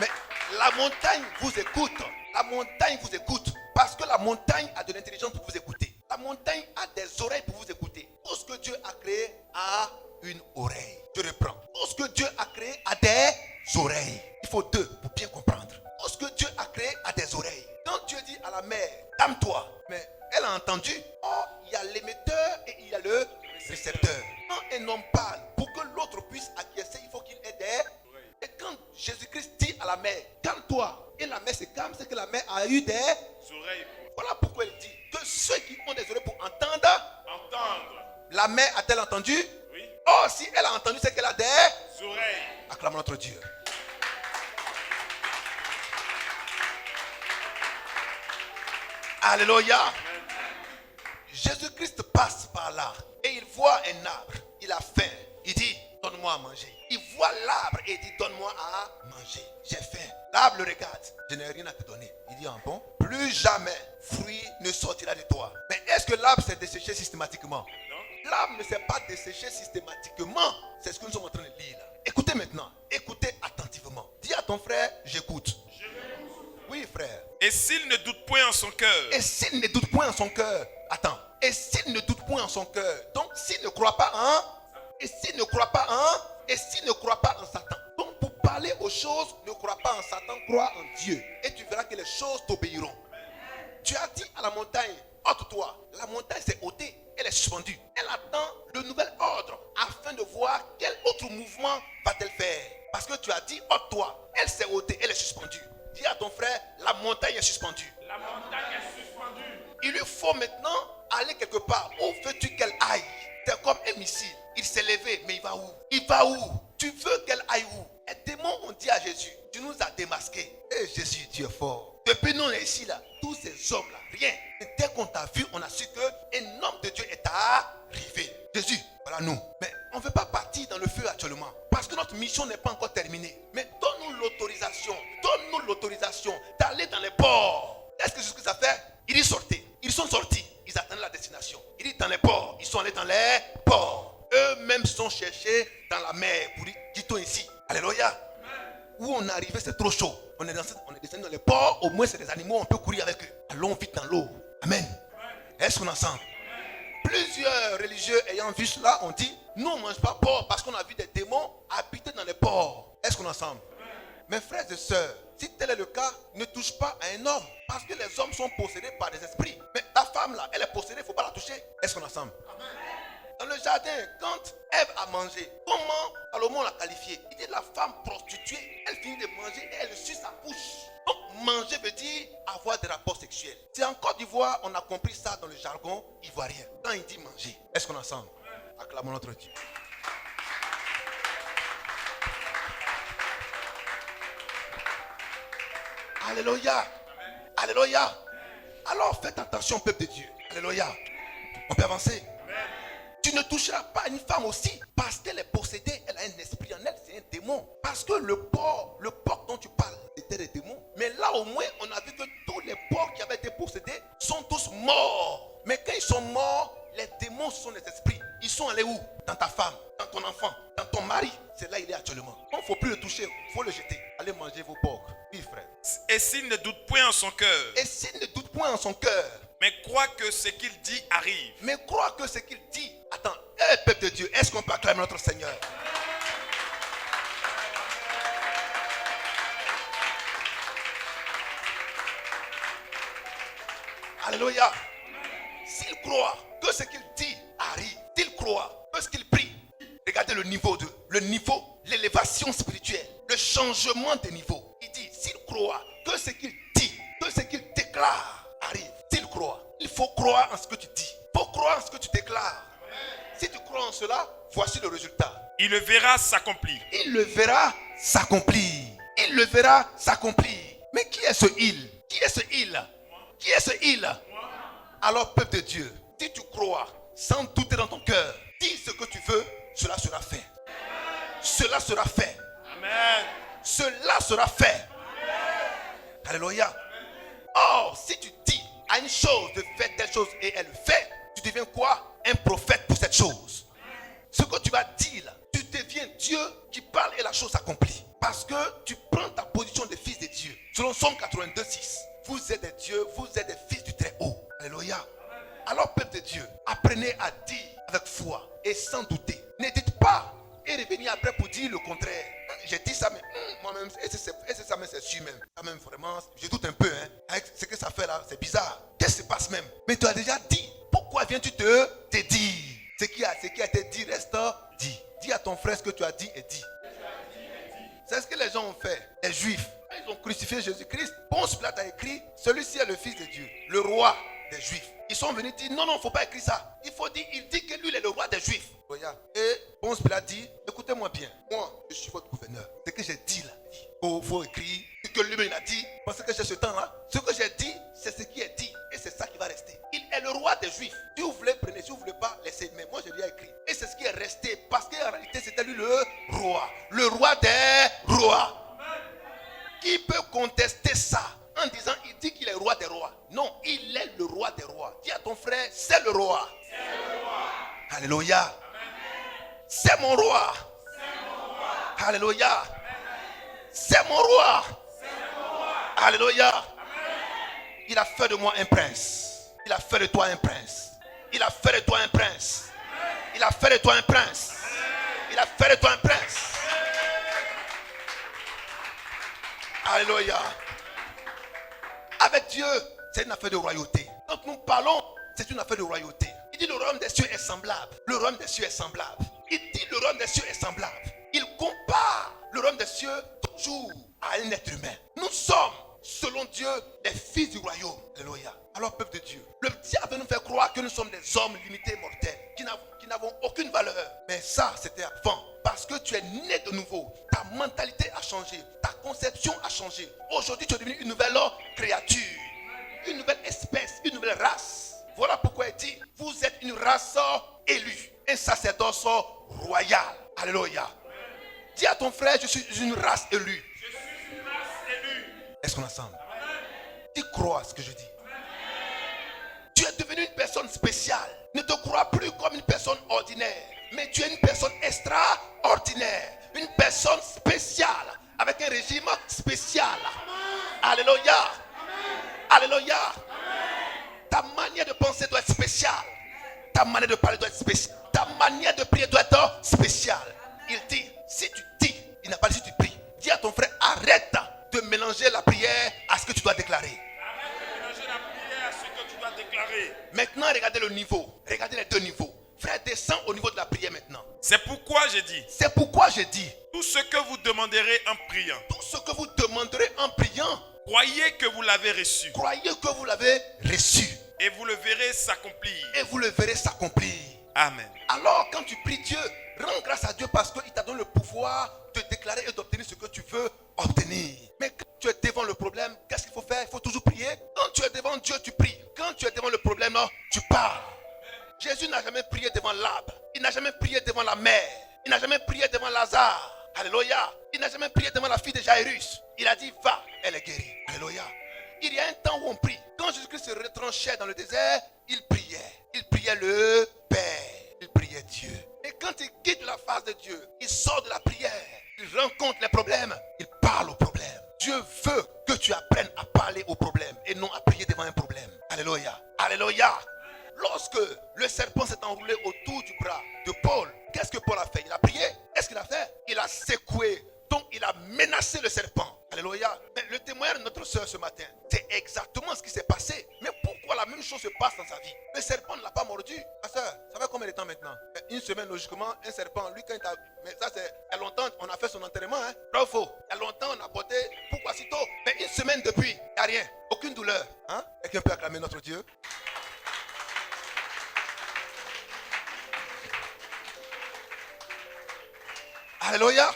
Mais la montagne vous écoute. La montagne vous écoute. Parce que la montagne a de l'intelligence pour vous écouter. La montagne a des oreilles pour vous écouter. Tout ce que Dieu a créé a une oreille. Je reprends. Tout ce que Dieu a créé a des oreilles. Il faut deux pour bien comprendre. Tout ce que Dieu a créé a des oreilles. Quand Dieu dit à la mer, calme-toi, mais elle a entendu. Oh, il y a l'émetteur et il y a le récepteur. Quand un homme parle, pour que l'autre puisse acquiescer, il faut qu'il ait des. Et quand Jésus-Christ dit à la mer, calme-toi, et la mer se calme, c'est que la mer a eu des Oreilles. Voilà pourquoi il dit que ceux qui ont des oreilles pour entendre. La mer a-t-elle entendu? Oui. Oh, si elle a entendu, c'est qu'elle a des Oreilles. Acclamons notre Dieu. Alléluia. Jésus-Christ passe par là et il voit un arbre. Il a faim. Il dit, donne-moi à manger. Il voit l'arbre et il dit, donne-moi à manger. J'ai faim. L'arbre le regarde. Je n'ai rien à te donner. Il dit, bon, plus jamais fruit ne sortira de toi. Mais est-ce que l'arbre s'est desséché systématiquement? Non. L'arbre ne s'est pas desséché systématiquement. C'est ce que nous sommes en train de lire là. Écoutez maintenant. Écoutez attentivement. Dis à ton frère, j'écoute. Oui, frère. Et s'il ne doute point en son cœur. Et s'il ne doute point en son cœur. Attends. Et s'il ne doute point en son cœur. Donc, s'il ne croit pas en. Et s'il ne croit pas en. Et s'il ne croit pas en Satan. Donc, pour parler aux choses, ne crois pas en Satan, crois en Dieu. Et tu verras que les choses t'obéiront. Tu as dit à la montagne, ôte-toi. La montagne s'est ôtée. Elle est suspendue. Elle attend le nouvel ordre afin de voir quel autre mouvement va-t-elle faire. Parce que tu as dit, ôte-toi. Elle s'est ôtée. Elle est suspendue. Dis à ton frère, la montagne est suspendue. La montagne est suspendue. Il lui faut maintenant aller quelque part. Où veux-tu qu'elle aille? C'est comme un missile. Il s'est levé, mais il va où? Il va où? Tu veux qu'elle aille où? Les démons ont dit à Jésus, tu nous as démasqués. Et Jésus, tu es fort. Depuis nous, on est ici là. Tous ces hommes-là, rien. Et dès qu'on t'a vu, on a su qu'un homme de Dieu est arrivé. Jésus, voilà nous. Mais on ne veut pas partir dans le feu actuellement. Parce que notre mission n'est pas encore terminée. Mais donne-nous l'autorisation. Donne-nous l'autorisation d'aller dans les ports. Qu'est-ce que Jésus a fait? Il dit sortez. Ils sont sortis. Ils atteindent la destination. Il dit dans les ports. Ils sont allés dans les ports. Eux-mêmes sont cherchés dans la mer. Pour dire, quittons ici. Alléluia. Où on est arrivé, c'est trop chaud. On est descendu dans les ports. Au moins, c'est des animaux. On peut courir avec eux. Allons vite dans l'eau. Amen. Est-ce qu'on est ensemble? Plusieurs religieux ayant vu cela ont dit, nous on ne mange pas porc parce qu'on a vu des démons habiter dans les ports. Est-ce qu'on est ensemble? Mes frères et sœurs, si tel est le cas, ne touche pas à un homme. Parce que les hommes sont possédés par des esprits. Mais la femme là, elle est possédée, il ne faut pas la toucher. Est-ce qu'on est ensemble? Dans le jardin, quand Ève a mangé, comment Salomon l'a qualifié? Il dit la femme prostituée, elle finit de manger et elle suce sa bouche. Donc manger veut dire avoir des rapports sexuels. C'est en Côte d'Ivoire, on a compris ça dans le jargon ivoirien. Quand il dit manger, est-ce qu'on est ensemble? Acclamons notre Dieu. Alléluia. Alléluia. Alors faites attention, peuple de Dieu. Alléluia. On peut avancer. Tu ne toucheras pas à une femme aussi parce qu'elle est possédée, elle a un esprit en elle, c'est un démon. Parce que le porc dont tu parles, c'était des démons. Mais là au moins, on a vu que tous les porcs qui avaient été possédés sont tous morts. Mais quand ils sont morts, les démons sont les esprits. Ils sont allés où? Dans ta femme, dans ton enfant, dans ton mari. C'est là il est actuellement. Il ne faut plus le toucher, il faut le jeter. Allez manger vos porcs. Oui frère. Et s'il ne doute point en son cœur. Et s'il ne doute point en son cœur. Mais crois que ce qu'il dit arrive. Mais crois que ce qu'il dit. Attends, peuple de Dieu, est-ce qu'on peut acclamer notre Seigneur? Alléluia. S'il croit que ce qu'il dit arrive, s'il croit que ce qu'il prie, regardez le niveau, l'élévation spirituelle, le changement de niveau. Il dit, s'il croit que ce qu'il dit, que ce qu'il déclare arrive, s'il croit, il faut croire en ce que tu dis, il faut croire en ce que tu déclares. Si tu crois en cela, voici le résultat. Il le verra s'accomplir. Il le verra s'accomplir. Il le verra s'accomplir. Mais qui est ce il? Qui est ce il? Qui est ce il? Alors, peuple de Dieu, si tu crois sans douter dans ton cœur, dis ce que tu veux, cela sera fait. Cela sera fait. Amen. Cela sera fait. Amen. Alléluia. Or, si tu dis à une chose de faire telle chose et elle le fait, tu deviens quoi? Un prophète pour cette chose. Ce que tu vas dire, tu deviens Dieu qui parle et la chose s'accomplit. Parce que tu prends ta position de fils de Dieu. Selon Somme 82:6, vous êtes des dieux, vous êtes des fils du Très-Haut. Alléluia. Alors, peuple de Dieu, apprenez à dire avec foi et sans douter. Ne dites pas et revenez après pour dire le contraire. J'ai dit ça, mais moi-même, et c'est ça, mais c'est sûr même. Quand même, vraiment, je doute un peu. Avec ce que ça fait là, c'est bizarre. Qu'est-ce qui se passe même? Mais tu as déjà dit. Pourquoi viens-tu te dire? Ce qui a été dit reste dit. Dis à ton frère ce que tu as dit et dit. C'est ce que les gens ont fait. Les Juifs, ils ont crucifié Jésus-Christ. Ponce Pilate a écrit, celui-ci est le Fils de Dieu, le roi des Juifs. Ils sont venus dire, non, il ne faut pas écrire ça. Il dit que lui, il est le roi des Juifs. Et Ponce Pilate dit, écoutez-moi bien, moi, je suis votre gouverneur. Ce que j'ai dit là, il faut écrire ce que lui-même a dit. Parce que j'ai ce temps-là. Ce que j'ai dit, c'est ce qui est dit. Et c'est ça qui va rester. Il est le roi des Juifs. Si vous voulez, prenez. Si vous ne voulez pas, laissez. Mais moi, je l'ai écrit. Et c'est ce qui est resté. Parce qu'en réalité, c'était lui le roi. Le roi des rois. Qui peut contester ça en disant, il dit qu'il est roi des rois? Non, il est le roi des rois. Dis à ton frère, c'est le roi. C'est le roi. Alléluia. C'est mon roi. C'est mon roi. Alléluia. C'est mon roi. C'est mon roi. Alléluia. Amen. Il a fait de moi un prince. Il a fait de toi un prince. Il a fait de toi un prince. Il a fait de toi un prince. Il a fait de toi un prince. Alléluia. Avec Dieu, c'est une affaire de royauté. Quand nous parlons, c'est une affaire de royauté. Il dit le royaume des cieux est semblable. Le royaume des cieux est semblable. Il dit le royaume des cieux est semblable. Il compare le royaume des cieux toujours à un être humain. Nous sommes, selon Dieu, les fils du royaume. Alléluia. Alors, peuple de Dieu, le diable veut nous faire croire que nous sommes des hommes limités mortels, qui n'avons aucune valeur. Mais ça, c'était avant. Parce que tu es né de nouveau. Ta mentalité a changé. Ta conception a changé. Aujourd'hui, tu es devenu une nouvelle créature. Une nouvelle espèce, une nouvelle race. Voilà pourquoi il dit, vous êtes une race élue. Un sacerdoce royal. Alléluia. Dis à ton frère, je suis une race élue. Je suis une race élue. Est-ce qu'on est ensemble? Tu crois à ce que je dis? Tu es devenu une personne spéciale. Ne te crois plus comme une personne ordinaire. Mais tu es une personne extraordinaire. Une personne spéciale. Avec un régime spécial. Alléluia. Alléluia. Ta manière de penser doit être spéciale. Ta manière de parler doit être spéciale. Ta manière de prier doit être spéciale. Il dit, si tu dis, il n'a pas dit si tu pries. Dis à ton frère, arrête de mélanger la prière à ce que tu dois déclarer. Arrête de mélanger la prière à ce que tu dois déclarer. Maintenant, regardez le niveau. Regardez les deux niveaux. Frère, descends au niveau de la prière maintenant. C'est pourquoi j'ai dit, C'est pourquoi j'ai dit, tout ce que vous demanderez en priant, tout ce que vous demanderez en priant, croyez que vous l'avez reçu. croyez que vous l'avez reçu. Et vous le verrez s'accomplir. Et vous le verrez s'accomplir. Amen. Alors, quand tu pries Dieu, rends grâce à Dieu parce qu'il t'a donné le pouvoir de déclarer et d'obtenir ce que tu veux obtenir. Mais quand tu es devant le problème, qu'est-ce qu'il faut faire? Il faut toujours prier. Quand tu es devant Dieu, tu pries. Quand tu es devant le problème, tu parles. Jésus n'a jamais prié devant l'arbre. Il n'a jamais prié devant la mer. Il n'a jamais prié devant Lazare. Alléluia. Il n'a jamais prié devant la fille de Jairus. Il a dit, va, elle est guérie. Alléluia. Il y a un temps où on prie. Quand Jésus-Christ se retranchait dans le désert, il priait. Il priait le Père. Il priait Dieu. Et quand il quitte la face de Dieu, il sort de la prière. Il rencontre les problèmes. Il parle aux problèmes. Dieu veut que tu apprennes à parler aux problèmes et non à prier devant un problème. Alléluia. Alléluia. Lorsque le serpent s'est enroulé autour du bras de Paul, qu'est-ce que Paul a fait? Il a prié. Qu'est-ce qu'il a fait? Il a secoué. Donc il a menacé le serpent. Alléluia. Mais le témoignage de notre soeur ce matin, c'est exactement ce qui s'est passé. Mais pourquoi la même sa vie. Le serpent ne l'a pas mordu. Ma soeur, ça fait combien de temps maintenant? Une semaine, logiquement, un serpent, lui, quand il a... Mais ça, c'est... Il y a longtemps, on a fait son enterrement, hein? Bravo. Il y a longtemps, on a porté... Pourquoi si tôt? Mais une semaine depuis, il n'y a rien. Aucune douleur. Hein? Quelqu'un peut acclamer notre Dieu? Alléluia.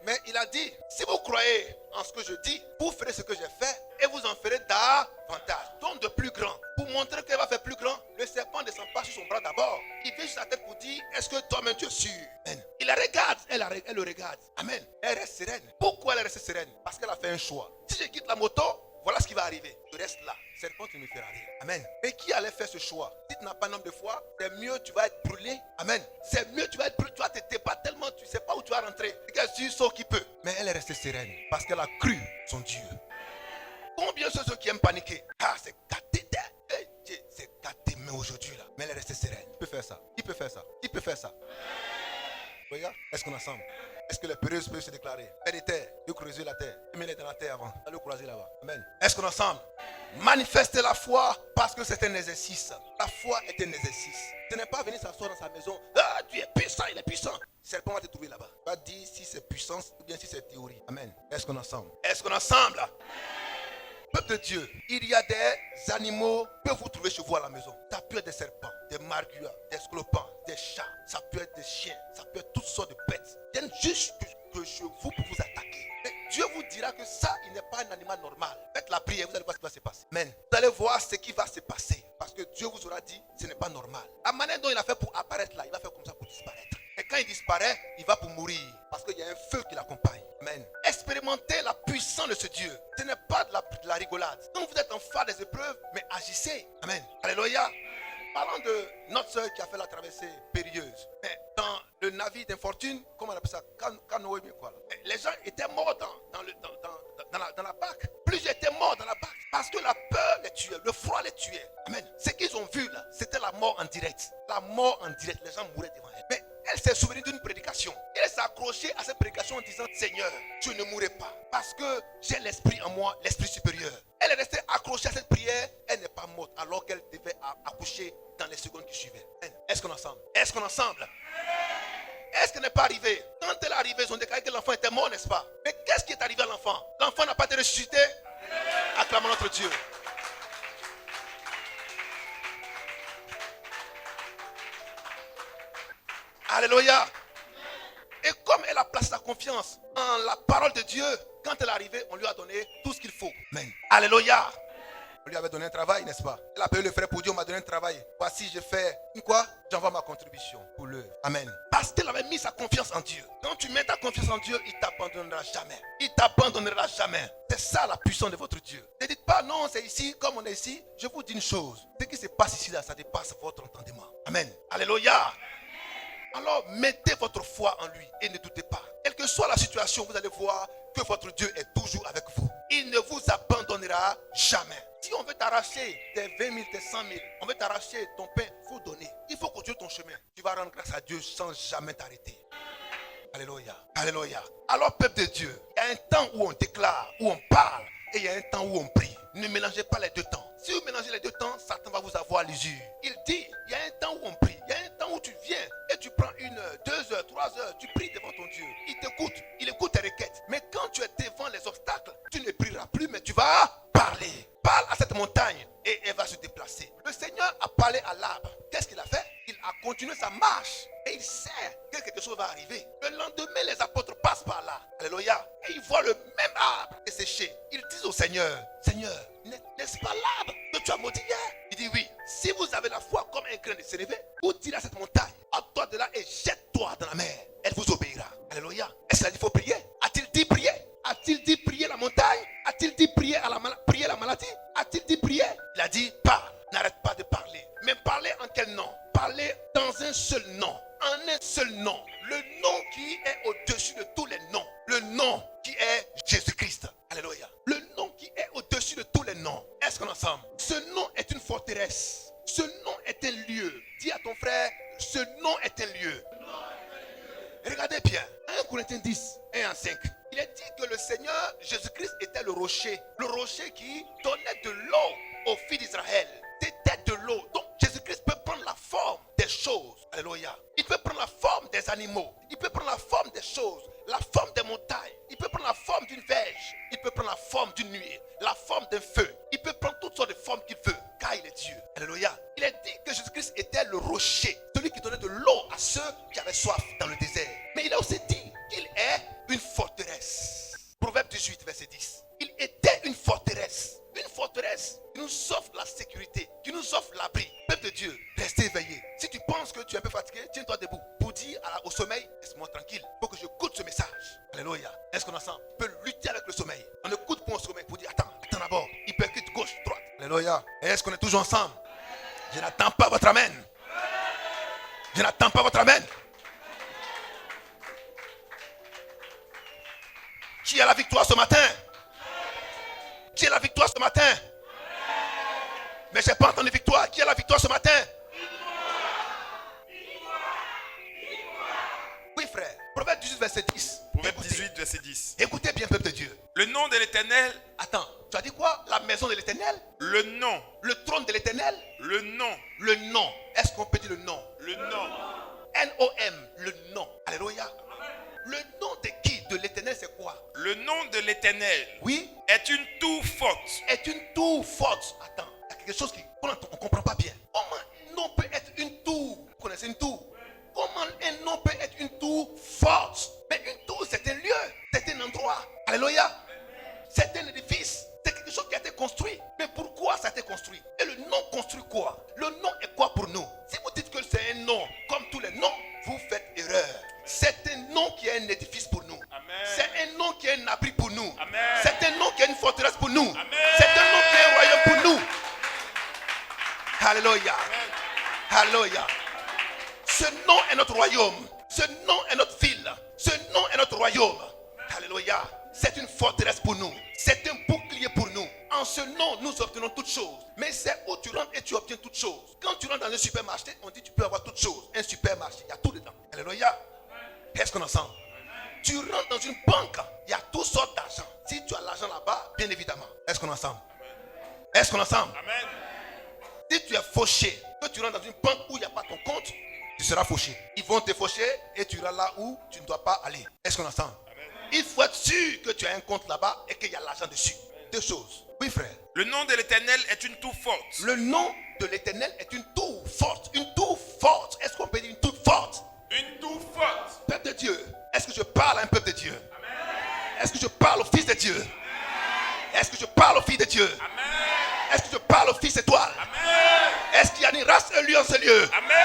Mais il a dit, si vous croyez en ce que je dis, vous ferez ce que j'ai fait et vous en ferez davantage, donc de plus grand. Pour montrer qu'il va faire plus grand, le serpent ne descend pas sur son bras d'abord. Il vient sur sa tête pour dire, est-ce que toi-même tu es sûr? Amen. Il la regarde, elle le regarde. Amen. Elle reste sereine. Pourquoi elle reste sereine? Parce qu'elle a fait un choix. Si je quitte la moto, voilà ce qui va arriver. Je reste là. Serpent, tu ne feras rien. Amen. Mais qui allait faire ce choix? Si tu n'as pas un homme de foi, c'est mieux tu vas être brûlé. Amen. C'est mieux tu vas être brûlé. Tu vas te débattre tellement tu ne sais pas où tu vas rentrer. Regarde, tu sors qui peut. Mais elle est restée sereine parce qu'elle a cru son Dieu. Combien sont ceux qui aiment paniquer? Ah, c'est gâté. C'est gâté, mais aujourd'hui là. Mais elle est restée sereine. Qui peut faire ça? Qui peut faire ça? Qui peut faire ça? Regarde, est-ce qu'on est ensemble? Est-ce que les peureuses peuvent se déclarer? Père de terre, de creuser la terre. Mais dans la terre avant. Allez croiser là-bas. Amen. Est-ce qu'on est ensemble? Manifestez la foi parce que c'est un exercice. La foi est un exercice. Ce n'est pas venir s'asseoir dans sa maison. Ah, Dieu est puissant, il est puissant. Le serpent va te trouver là-bas. Va dire si c'est puissance ou bien si c'est théorie. Amen. Est-ce qu'on est ensemble? Est-ce qu'on est ensemble? Peuple de Dieu, il y a des animaux que vous trouvez chez vous à la maison. Ça peut être des serpents, des marguas, des scolopends, des chats. Ça peut être des chiens, ça peut être toutes sortes de bêtes. Ils viennent juste que chez vous pour vous attaquer. Mais Dieu vous dira que ça, il n'est pas un animal normal. Faites la prière, vous allez voir ce qui va se passer. Amen. Vous allez voir ce qui va se passer. Parce que Dieu vous aura dit, ce n'est pas normal. La manière dont il a fait pour apparaître là, il va faire comme ça pour disparaître. Et quand il disparaît, il va pour mourir. Parce qu'il y a un feu qui l'accompagne. Amen. Expérimentez la puissance de ce Dieu. Ce n'est pas de la rigolade. Donc vous êtes en face des épreuves, mais agissez. Amen. Alléluia. Parlons de notre soeur qui a fait la traversée périlleuse. Mais dans le navire d'infortune, comment on appelle ça? Canoë, quoi. Les gens étaient morts dans la barque. Plusieurs étaient morts dans la barque. Parce que la peur les tuait, le froid les tuait. Amen. Ce qu'ils ont vu là, c'était la mort en direct. La mort en direct, les gens mouraient devant elle. Mais elle s'est souvenue d'une prédication. Elle s'est accrochée à cette prédication en disant, Seigneur, je ne mourrai pas. Parce que j'ai l'esprit en moi, l'esprit supérieur. Elle est restée accrochée à cette prière. Elle n'est pas morte alors qu'elle devait accoucher dans les secondes qui suivaient. Est-ce qu'on est ensemble? Est-ce qu'on est ensemble? Est-ce qu'elle n'est pas arrivée? Quand elle est arrivée, ils ont déclaré que l'enfant était mort, n'est-ce pas? Mais qu'est-ce qui est arrivé à l'enfant? L'enfant n'a pas été ressuscité? Acclamons notre Dieu. Alléluia. Et comme elle a placé sa confiance en la parole de Dieu, quand elle est arrivée, on lui a donné tout ce qu'il faut. Amen. Alléluia. On lui avait donné un travail, n'est-ce pas? Elle a payé le frère pour Dieu, on m'a donné un travail. Voici, je fais quoi? J'envoie ma contribution pour l'œuvre. Amen. Parce qu'elle avait mis sa confiance en Dieu. Quand tu mets ta confiance en Dieu, il ne t'abandonnera jamais. Il ne t'abandonnera jamais. C'est ça la puissance de votre Dieu. Ne dites pas non, c'est ici, comme on est ici. Je vous dis une chose. Ce qui se passe ici, là, ça dépasse votre entendement. Amen. Alléluia. Alors mettez votre foi en lui et ne doutez pas. Quelle que soit la situation, vous allez voir que votre Dieu est toujours avec vous. Il ne vous abandonnera jamais. Si on veut t'arracher tes 20 000, tes 100 000, on veut t'arracher ton pain, il faut donner. Il faut continuer ton chemin. Tu vas rendre grâce à Dieu sans jamais t'arrêter. Alléluia. Alléluia. Alors peuple de Dieu, il y a un temps où on déclare, où on parle, et il y a un temps où on prie. Ne mélangez pas les deux temps. Si vous mélangez les deux temps, Satan va vous avoir à l'usure. Il dit, il y a un temps où on prie, il y a un temps où tu viens et tu prends 1 heure, 2 heures, 3 heures, tu pries devant ton Dieu. Il t'écoute, il écoute tes requêtes. Mais quand tu es devant les obstacles, tu ne prieras plus, mais tu vas parler. Parle à cette montagne et elle va se déplacer. Le Seigneur a parlé à l'arbre. Qu'est-ce qu'il a fait? Il a continué sa marche et il sait que quelque chose va arriver. Le lendemain, les apôtres passent par là. Alléluia. Et ils voient le même arbre desséché. Ils disent au Seigneur, Seigneur, n'est-ce pas l'arbre que tu as maudit hier? Il dit oui. Si vous avez la foi comme un grain de sénévé, vous direz à cette montagne, ôte-toi de là et jette-toi dans la mer. Elle vous obéira. Alléluia. Est-ce qu'il a dit faut prier? A-t-il dit prier? A-t-il dit prier la montagne? A-t-il dit prier prier la maladie? A-t-il dit prier? Il a dit parle. N'arrête pas de parler. Mais parler en quel nom? Parler dans un seul nom. En un seul nom. Le nom qui est au-dessus de tous les noms. Le nom qui est Jésus-Christ. Alléluia. Le nom qui est au-dessus de tous les noms. Est-ce qu'on est ensemble? Ce nom est une forteresse. Ce nom est un lieu. Dis à ton frère, ce nom est un lieu. Regardez bien. 1 Corinthiens 10, 1 à 5. Il est dit que le Seigneur Jésus-Christ était le rocher. Le rocher qui donnait de l'eau aux filles d'Israël. C'était de d'animaux. Il peut prendre la forme des choses, la forme des montagnes. Il peut prendre la forme d'une verge. Il peut prendre la forme d'une nuée, la forme d'un feu. Il peut prendre toutes sortes de formes qu'il veut, car il est Dieu. Alléluia. Il est dit que Jésus-Christ était le rocher, celui qui donnait de l'eau à ceux qui avaient soif dans le désert. Mais il a aussi dit qu'il est une forteresse. Proverbe 18, verset 10. Il était une forteresse qui nous offre la sécurité, qui nous offre l'abri. Peuple de Dieu, restez éveillé. Si tu penses que tu es un peu fatigué, tiens-toi debout pour dire au sommeil, laisse-moi tranquille, pour que je écoute ce message. Alléluia. Est-ce qu'on ensemble peut lutter avec le sommeil? On écoute pour un sommeil pour dire, attends d'abord, il percute gauche, droite. Alléluia. Est-ce qu'on est toujours ensemble? Je n'attends pas votre amen. Je n'attends pas votre amen. Qui a la victoire ce matin? Qui a la victoire ce matin? Mais je n'ai pas entendu victoire. Qui a la victoire ce matin? Oui, frère. Proverbe 18, verset 10. Proverbe 18, verset 10. Écoutez bien, peuple de Dieu. Le nom de l'Éternel. Attends, tu as dit quoi? La maison de l'Éternel? Le nom. Le trône de l'Éternel? Le nom. Le nom. Est-ce qu'on peut dire le nom? Le nom. N-O-M, le nom. Alléluia. Le nom de qui? De l'Éternel, c'est quoi? Le nom de l'Éternel. Oui. Est une tour forte. Est une tour forte. Attends, il y a quelque chose qu'on ne comprend pas bien. Comment un nom peut être une tour? Vous connaissez une tour? Comment un nom peut être une tour forte? Mais une tour, c'est un lieu, c'est un endroit. Alléluia. C'est un édifice. C'est quelque chose qui a été construit. Mais pourquoi ça a été construit? Et le nom construit quoi? Le nom est quoi pour nous? Si vous dites que c'est un nom, comme tous les noms, vous faites erreur. C'est un nom qui est un édifice pour nous. Amen. C'est un nom qui est un abri pour nous. Amen. C'est un nom qui est une forteresse pour nous. Amen. C'est un nom qui est un royaume pour nous. Alléluia. Alléluia. Ce nom est notre royaume. Ce nom est notre ville. Ce nom est notre royaume. Alléluia. C'est une forteresse pour nous. C'est un bouclier pour nous. En ce nom, nous obtenons toutes choses. Mais c'est où tu rentres et tu obtiens toutes choses. Quand tu rentres dans un supermarché, on dit tu peux avoir toutes choses. Un supermarché, il y a tout dedans. Alléluia. Est-ce qu'on entend? Tu rentres dans une banque, il y a toutes sortes d'argent. Si tu as l'argent là-bas, bien évidemment. Est-ce qu'on ensemble? Est-ce qu'on ensemble? Amen. Si tu es fauché, que tu rentres dans une banque où il n'y a pas ton compte, tu seras fauché. Ils vont te faucher et tu iras là où tu ne dois pas aller. Est-ce qu'on ensemble? Il faut être sûr que tu as un compte là-bas et qu'il y a l'argent dessus. Deux choses. Oui, frère. Le nom de l'Éternel est une tour forte. Le nom de l'Éternel est une tour forte. Une tour forte. Est-ce qu'on peut dire une tour forte? Une tour forte. Peuple de Dieu, est-ce que je parle à un peuple de Dieu? Amen. Est-ce que je parle au Fils de Dieu? Amen. Est-ce que je parle au Fils de Dieu? Amen. Est-ce que je parle au Fils étoile? Amen. Est-ce qu'il y a une race élue en ce lieu? Amen.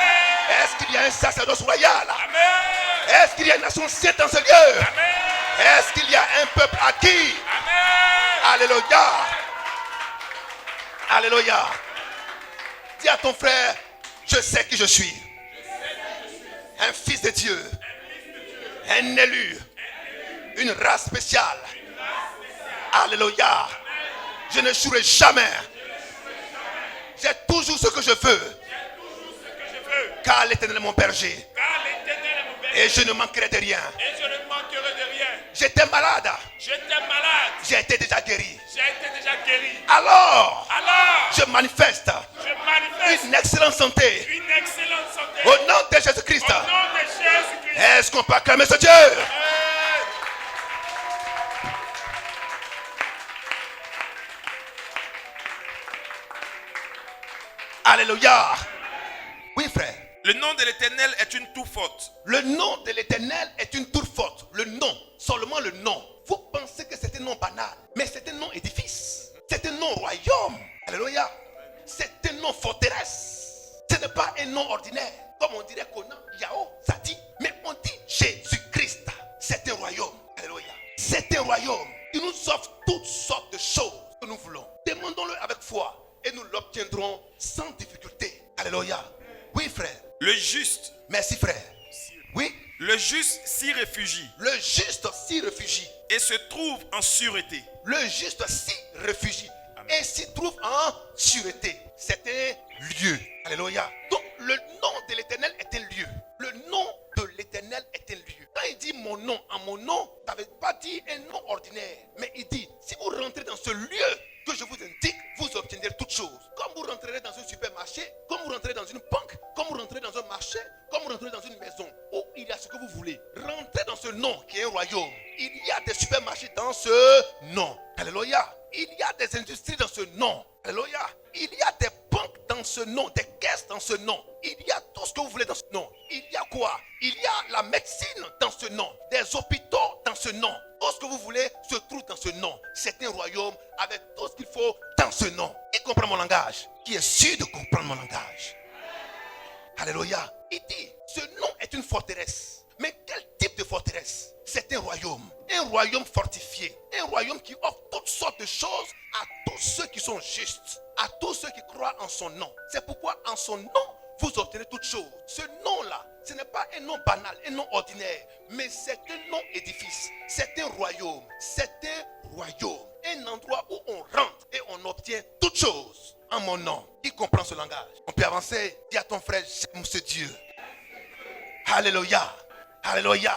Est-ce qu'il y a un sacerdoce royal? Amen. Est-ce qu'il y a une nation sainte dans ce lieu? Amen. Est-ce qu'il y a un peuple acquis? Amen. Alléluia. Alléluia. Dis à ton frère, je sais qui je suis. Un fils de Dieu, un élu, une race spéciale. Alléluia. Je ne jouerai jamais. J'ai toujours ce que je veux. Car l'Éternel est mon berger. Et je ne manquerai de rien. J'étais malade. J'ai été déjà guéri. Alors, je manifeste une excellente santé. Au nom de Jésus-Christ. Est-ce qu'on peut acclamer ce Dieu? Alléluia. Oui, frère. Le nom de l'Éternel est une tour forte. Le nom de l'Éternel est une tour forte. Le nom, seulement le nom. Vous pensez que c'est un nom banal, mais c'est un nom édifice. C'est un nom royaume. Alléluia. C'est un nom forteresse. Ce n'est pas un nom ordinaire. Comme on dirait Conan, Yahoo, Zati. Mais on dit Jésus-Christ. C'est un royaume. Alléluia. C'est un royaume qui nous offre toutes sortes de choses que nous voulons. Demandons-le avec foi et nous l'obtiendrons sans difficulté. Alléluia. Oui, frère. Le juste. Merci, frère. Oui. Le juste s'y réfugie. Le juste s'y réfugie. Et se trouve en sûreté. Le juste s'y réfugie. Amen. Et s'y trouve en sûreté. C'est un lieu. Alléluia. Donc, le nom de l'Éternel est un lieu. Le nom de l'Éternel est un lieu. Quand il dit mon nom, en mon nom, ça ne veut pas dire un nom ordinaire. Mais il dit, si vous rentrez dans ce lieu que je vous indique, vous obtiendrez toutes choses. Comme vous rentrerez dans un supermarché, comme vous rentrez dans une banque, comme vous rentrez dans un marché, comme vous rentrez dans une maison où il y a ce que vous voulez. ce nom. Alléluia. Il y a des banques dans ce nom, des caisses dans ce nom. Il y a tout ce que vous voulez dans ce nom. Il y a quoi? Il y a la médecine dans ce nom, des hôpitaux dans ce nom. Tout ce que vous voulez se trouve dans ce nom. C'est un royaume avec tout ce qu'il faut dans ce nom. Il comprend mon langage. Qui est sûr de comprendre mon langage? Alléluia. Il dit, ce nom est une forteresse. Mais quel type de forteresse? C'est un royaume fortifié, un royaume qui offre toutes sortes de choses à tous ceux qui sont justes, à tous ceux qui croient en son nom. C'est pourquoi en son nom, vous obtenez toutes choses. Ce nom-là, ce n'est pas un nom banal, un nom ordinaire, mais c'est un nom édifice, c'est un royaume, un endroit où on rentre et on obtient toutes choses en mon nom. Qui comprend ce langage? On peut avancer, dis à ton frère, j'aime ce Dieu. Alléluia, alléluia.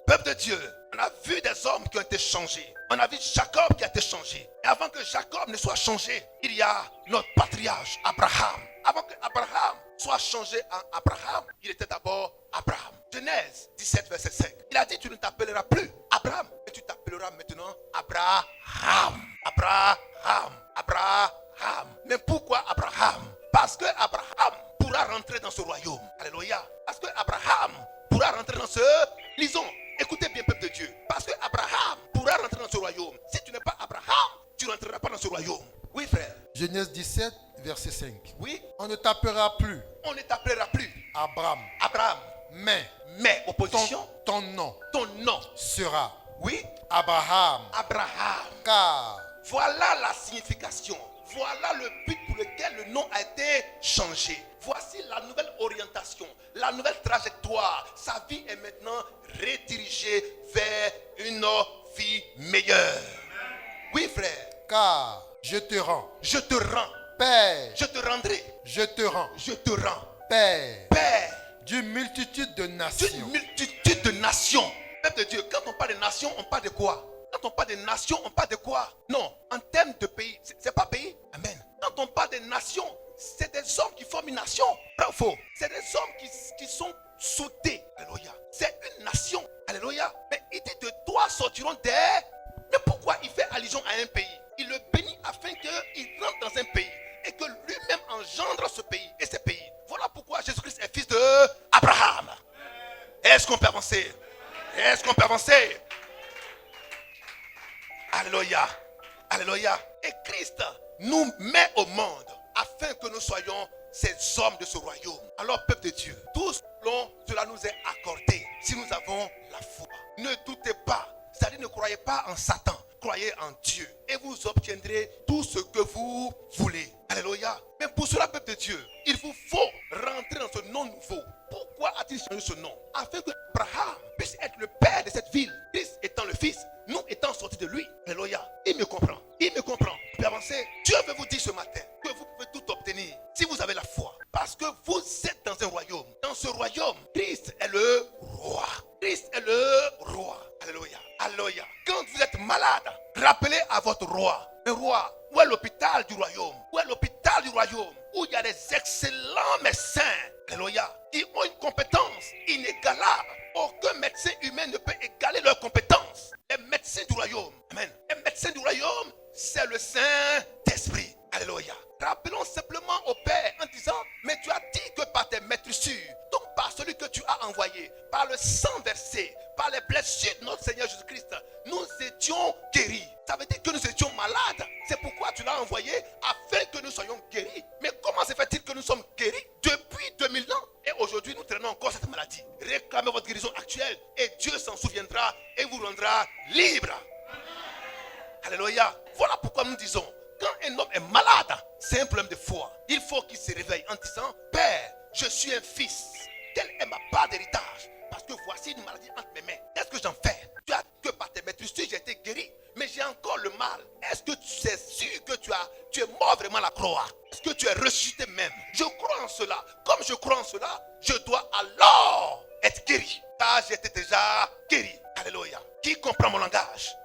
Peuple de Dieu, on a vu des hommes qui ont été changés. On a vu Jacob qui a été changé. Et avant que Jacob ne soit changé, il y a notre patriarche Abraham. Avant que Abraham soit changé en Abraham, il était d'abord Abraham. Genèse 17, verset 5. Il a dit, tu ne t'appelleras plus Abraham, mais tu t'appelleras maintenant Abraham. Abraham. Abraham. Mais pourquoi Abraham? Parce que Abraham pourra rentrer dans ce royaume. Alléluia. Parce que Abraham pourra rentrer dans ce... Lisons. Écoutez bien, peuple de Dieu. Parce que Abraham pourra rentrer dans ce royaume. Si tu n'es pas Abraham, tu ne rentreras pas dans ce royaume. Oui, frère. Genèse 17, verset 5. Oui. On ne t'appellera plus On ne t'appellera plus Abraham, Abraham. mais Opposition. ton nom Ton nom. sera Oui. Abraham, Abraham. car Voilà la signification. Voilà le but pour lequel le nom a été changé. Voici la nouvelle orientation, la nouvelle trajectoire. Sa vie est maintenant redirigée vers une vie meilleure. Oui, frère. car je te rends Je te rends. père, Je te rendrai. je te rends Je te rends. père Père d'une multitude de d'une nations. multitude de nations. Peuple de Dieu, quand on parle de nations, on parle de quoi? Quand on parle de nations, on parle de quoi? Non, en termes de pays, c'est pas pays. Amen. Quand on parle de nations, c'est des hommes qui forment une nation. Bravo. C'est des hommes qui sont soudés. Alléluia. C'est une nation. Alléluia. Mais il dit de toi sortiront des... Mais pourquoi il fait allusion à un pays? Il le bénit afin qu'il rentre dans un pays et que lui-même engendre ce pays et ces pays. Voilà pourquoi Jésus-Christ est fils de Abraham. Est-ce qu'on peut avancer? Est-ce qu'on peut avancer? Alléluia. Alléluia. Et Christ nous met au monde afin que nous soyons ces hommes de ce royaume. Alors, peuple de Dieu, tout cela nous est accordé si nous avons la foi. Ne doutez pas, c'est-à-dire ne croyez pas en Satan, croyez en Dieu et vous obtiendrez tout ce que vous voulez. Alléluia. Mais pour cela, peuple de Dieu, il vous faut rentrer dans ce nom nouveau. Pourquoi a-t-il changé ce nom? Afin que Abraham puisse être le père de cette ville, Christ étant le fils, nous étant sortis de lui. Alléluia. Il me comprend. Il me comprend. Puis avancer. Dieu veut vous dire ce matin que vous pouvez tout obtenir si vous avez la foi. Parce que vous êtes dans un royaume. Dans ce royaume, Christ est le roi. Christ est le roi. Alléluia. Alléluia. Quand vous êtes malade, rappelez à votre roi. Le roi, où est l'hôpital du royaume? Où est l'hôpital du royaume? Où il y a des excellents médecins. Alléluia. Qui ont une compétence inégalable. Aucun médecin humain ne peut égaler leurs compétences. Les médecins du royaume. Amen. Les médecins du royaume, c'est le Saint-Esprit. Alléluia. Rappelons simplement au Père en disant, mais tu as dit que par tes maîtrissures, donc par celui que tu as envoyé, par le sang versé, par les blessures de notre Seigneur Jésus-Christ, nous étions guéris. Ça veut dire que nous étions malades. C'est pourquoi tu l'as envoyé afin que nous soyons guéris. Mais comment se fait-il que nous sommes guéris depuis 2000 ans? Et aujourd'hui, nous traînons encore cette maladie. Réclamez votre guérison actuelle et Dieu s'en souviendra et vous rendra libre. Alléluia. Voilà pourquoi nous disons, quand un homme est malade, c'est un problème de foi. Il faut qu'il se réveille en disant, Père, je suis un fils. Quelle est ma part d'héritage? Parce que voici une maladie entre mes mains. Qu'est-ce que j'en fais? Tu as que par tes maîtrises, j'ai été guéri. Mais j'ai encore le mal. Est-ce que tu es sûr que tu es mort vraiment à la croix? Est-ce que tu es ressuscité même? Je crois en cela. Comme je crois en cela, je dois alors être guéri. Car j'étais déjà guéri. Alléluia. Qui comprend mon langage?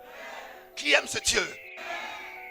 Qui aime ce Dieu?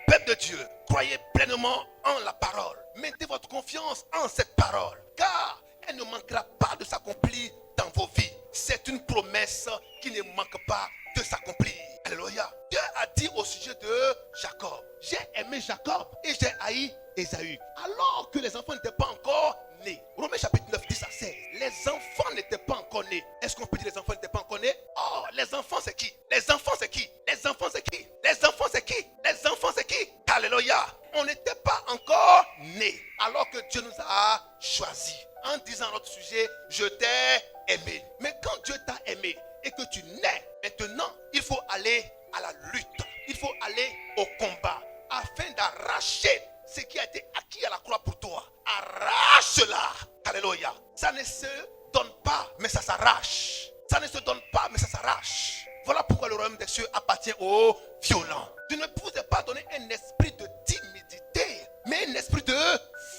Peuple de Dieu, croyez pleinement en la parole. Mettez votre confiance en cette parole. Car elle ne manquera pas de s'accomplir dans vos vies. c'est une promesse qui ne manque pas de s'accomplir. Alléluia. Dieu a dit au sujet de Jacob, j'ai aimé Jacob et j'ai haï Ésaü. Alors que les enfants n'étaient pas encore nés. Romains chapitre 9, 10 à 16. Les enfants n'étaient pas encore nés. Est-ce qu'on peut dire les enfants n'étaient pas encore nés? Oh, les enfants c'est qui? Les enfants c'est qui? Les enfants c'est qui? Les enfants c'est qui? Les enfants c'est qui? Alléluia. On n'était pas encore nés. Alors que Dieu nous a choisis. En disant notre sujet, je t'ai aimé. Mais quand Dieu t'a aimé et que tu nais, maintenant, il faut aller à la lutte. Il faut aller au combat afin d'arracher ce qui a été acquis à la croix pour toi. Arrache-la. Alléluia. Ça ne se donne pas, mais ça s'arrache. Ça ne se donne pas, mais ça s'arrache. Voilà pourquoi le royaume des cieux appartient aux violents. Je ne vous ai pas donné un esprit de timidité, mais un esprit de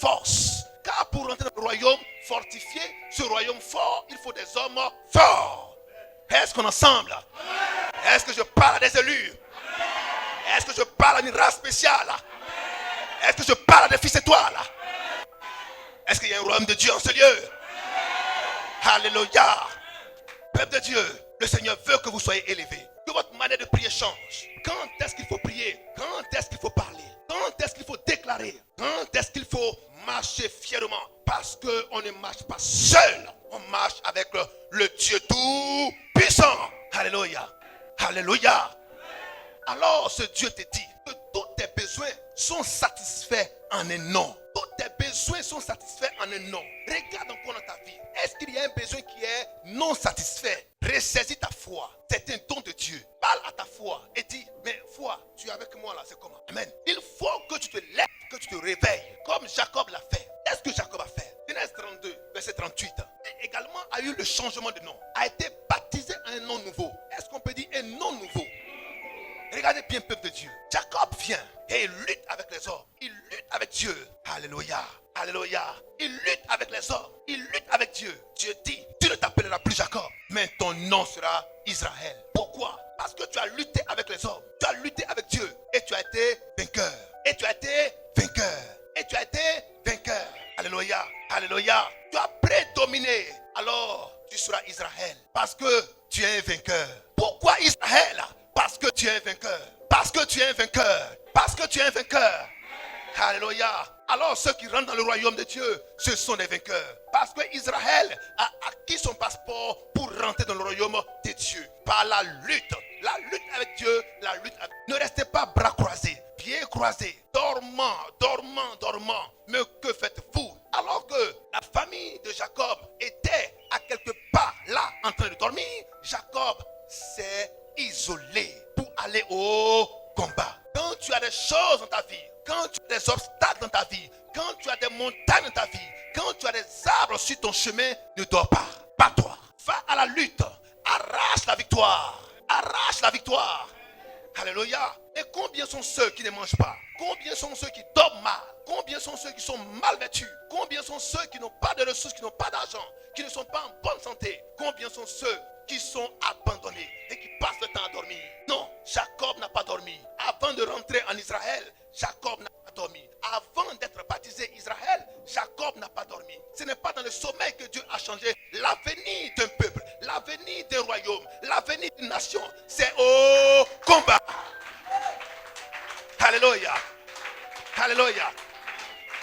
force. Car pour rentrer dans le royaume fortifié, ce royaume fort, il faut des hommes forts. Est-ce qu'on est ensemble? Est-ce que je parle à des élus? Est-ce que je parle à une race spéciale? Est-ce que je parle à des fils étoiles? Est-ce qu'il y a un royaume de Dieu en ce lieu? Alléluia. Peuple de Dieu, le Seigneur veut que vous soyez élevés. Que votre manière de prier change. Quand est-ce qu'il faut prier? Quand est-ce qu'il faut parler? Quand est-ce qu'il faut déclarer? Quand est-ce qu'il faut marcher fièrement? Parce qu'on ne marche pas seul. On marche avec le Dieu tout-puissant. Alléluia. Alléluia. Alors ce Dieu te dit que tous tes besoins sont satisfaits en un nom. Tous tes besoins sont satisfaits en un nom. Regarde encore dans ta vie. Est-ce qu'il y a un besoin qui est non satisfait? Ressaisis ta foi. C'est un don de Dieu. Parle à ta foi et dis, mais foi, tu es avec moi là, c'est comment? Amen. Il faut que tu te lèves, que tu te réveilles, comme Jacob l'a fait. Qu'est-ce que Jacob a fait? Genèse 32, verset 38. Et également a eu le changement de nom. A été baptisé à un nom nouveau. Est-ce qu'on peut dire un nom nouveau? Regardez bien, peuple de Dieu. Jacob vient et il lutte avec les hommes. Il lutte avec Dieu. Alléluia. Alléluia. Il lutte avec les hommes. Il lutte avec Dieu. Dieu dit, tu ne t'appelleras plus Jacob, mais ton nom sera Israël. Pourquoi? Parce que tu as lutté avec les hommes. Tu as lutté avec Dieu. Et tu as été vainqueur. Et tu as été vainqueur. Et tu as été vainqueur. Alléluia. Alléluia. Tu as prédominé. Alors, tu seras Israël. Parce que tu es un vainqueur. Pourquoi Israël? Parce que tu es un vainqueur. Parce que tu es un vainqueur. Parce que tu es un vainqueur. Alléluia. Alors ceux qui rentrent dans le royaume de Dieu, ce sont des vainqueurs. Parce que Israël a acquis son passeport pour rentrer dans le royaume de Dieu. Par la lutte. La lutte avec Dieu, la lutte avec... Ne restez pas bras croisés, pieds croisés, dormant, dormant, dormant. Mais que faites-vous? Alors que la famille de Jacob était à quelque part là en train de dormir, Jacob s'est isolé pour aller au combat. Quand tu as des choses dans ta vie, quand tu as des obstacles dans ta vie, quand tu as des montagnes dans ta vie, quand tu as des arbres sur ton chemin, ne dors pas. Bats-toi. Va à la lutte. Arrache la victoire. Arrache la victoire. Alléluia. Et combien sont ceux qui ne mangent pas? Combien sont ceux qui dorment mal? Combien sont ceux qui sont mal vêtus? Combien sont ceux qui n'ont pas de ressources, qui n'ont pas d'argent, qui ne sont pas en bonne santé? Combien sont ceux qui sont abandonnés et qui passent le temps à dormir? Non, Jacob n'a pas dormi. Avant de rentrer en Israël, Jacob n'a pas dormi. Avant d'être baptisé Israël, Jacob n'a pas dormi. Ce n'est pas dans le sommeil que Dieu a changé l'avenir d'un peuple, l'avenir d'un royaume, l'avenir d'une nation. C'est au combat. Alléluia. Alléluia.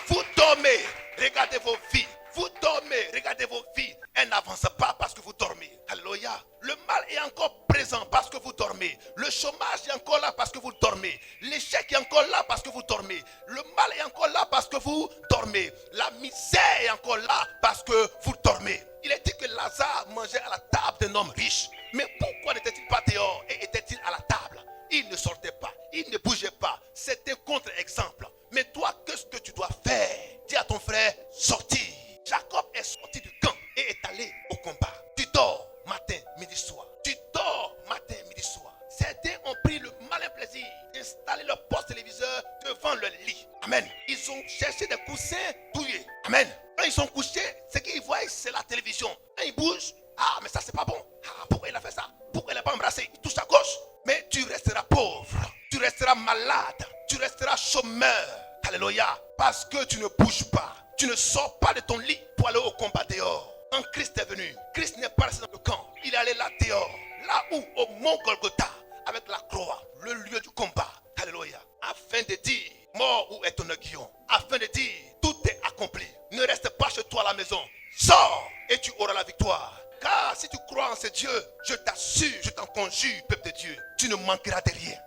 Vous dormez, regardez vos vies. Vous dormez, regardez vos vies. Elle n'avance pas parce que vous dormez. Alléluia. Le mal est encore présent parce que vous dormez. Le chômage est encore là parce que vous dormez. L'échec est encore là parce que vous dormez. Le mal est encore là parce que vous dormez. La misère est encore là parce que vous dormez. Il est dit que Lazare mangeait à la table d'un homme riche. Mais pourquoi n'était-il pas dehors et était-il à la table? Il ne sortait pas, il ne bougeait pas. C'est un contre-exemple. Mais toi, qu'est-ce que tu dois faire? Dis à ton frère, sortis. Jacob est sorti du camp et est allé au combat. Tu dors matin, midi, soir. Tu dors matin, midi, soir. Certains ont pris le malin plaisir d'installer leur poste téléviseur devant leur lit. Amen. Ils ont cherché des coussins douillés. Amen. Quand ils sont couchés, ce qu'ils voient, c'est la télévision. Quand ils bougent, ah, mais ça, c'est pas bon. Ah, pourquoi il a fait ça? Pourquoi il n'a pas embrassé? Il touche à gauche. Mais tu resteras pauvre. Tu resteras malade. Tu resteras chômeur. Alléluia. Parce que tu ne bouges pas. Tu ne sors pas de ton lit pour aller au combat dehors. Quand Christ est venu, Christ n'est pas resté dans le camp. Il est allé là dehors, là où, au mont Golgotha, avec la croix, le lieu du combat. Alléluia. Afin de dire, mort où est ton aiguillon? Afin de dire, tout est accompli. Ne reste pas chez toi à la maison. Sors et tu auras la victoire. Car si tu crois en ce Dieu, je t'assure, je t'en conjure, peuple de Dieu, tu ne manqueras de rien.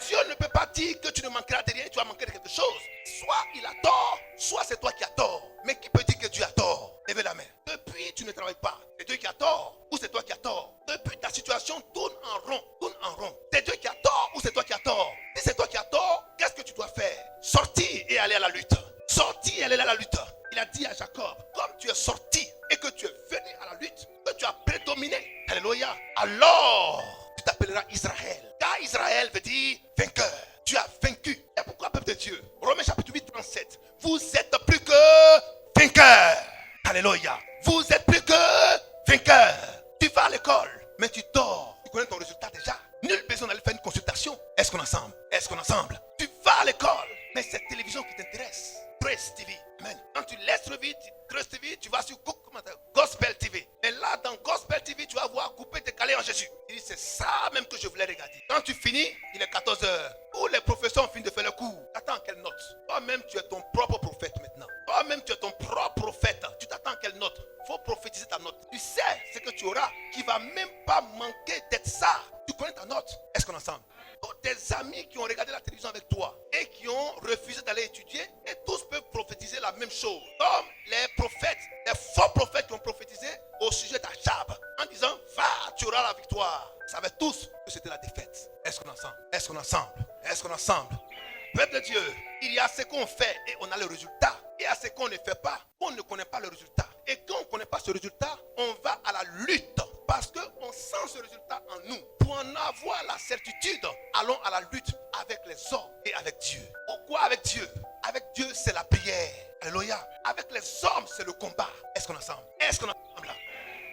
Dieu ne peut pas dire que tu ne manqueras de rien, tu vas manquer de quelque chose. Soit il a tort, soit c'est toi qui as tort. Mais qui peut dire que Dieu a tort? Levez la main. Depuis, tu ne travailles pas. C'est Dieu qui a tort ou c'est toi qui as tort? Depuis, ta situation tourne en rond, tourne en rond. C'est Dieu qui a tort ou c'est toi qui as tort? Si c'est toi qui as tort, qu'est-ce que tu dois faire? Sortir et aller à la lutte. Sortir et aller à la lutte. Il a dit à Jacob, comme tu es sorti et que tu es venu à la lutte, que tu as prédominé, alléluia, alors tu t'appelleras Israël. Car Israël veut dire vainqueur. Tu as vaincu. Et pourquoi, peuple de Dieu? Romains chapitre 8, 37. Vous êtes plus que vainqueur. Alléluia. Vous êtes plus que vainqueur. Tu vas à l'école, mais tu dors. Tu connais ton résultat déjà. Nul besoin d'aller faire une consultation. Est-ce qu'on est ensemble? Est-ce qu'on est ensemble? Tu vas à l'école, mais c'est la télévision qui t'intéresse. Trace TV. Amen. Quand tu laisses le vide, Trace TV, tu vas sur Gospel TV. Et là, dans Gospel TV, tu vas voir couper tes calés en Jésus. Il dit, c'est ça même que je voulais regarder. Quand tu finis, il est 14h. Tous les professeurs ont fini de faire le cours. T'attends à quelle note? Toi-même, tu es ton propre prophète maintenant. Toi-même, tu es ton propre prophète. Tu t'attends à quelle note? Il faut prophétiser ta note. Tu sais ce que tu auras qui va même pas manquer d'être ça. Tu connais ta note. Est-ce qu'on est ensemble? Tous tes amis qui ont regardé la télévision avec toi et qui ont refusé d'aller étudier, et tous peuvent prophétiser la même chose. Comme les prophètes, les faux prophètes qui ont prophétisé au sujet d'Achab en disant, va, tu auras la victoire. Ils savaient tous que c'était la défaite. Est-ce qu'on est ensemble? Est-ce qu'on est ensemble? Est-ce qu'on est ensemble? Peuple de Dieu, il y a ce qu'on fait et on a le résultat. Et il y a ce qu'on ne fait pas, on ne connaît pas le résultat. Et quand on ne connaît pas ce résultat, on va à la lutte. Parce qu'on sent ce résultat en nous. Pour en avoir la certitude, allons à la lutte avec les hommes et avec Dieu. Pourquoi avec Dieu? Avec Dieu, c'est la prière. Alléluia. Avec les hommes, c'est le combat. Est-ce qu'on est ensemble? Est-ce qu'on est ensemble là?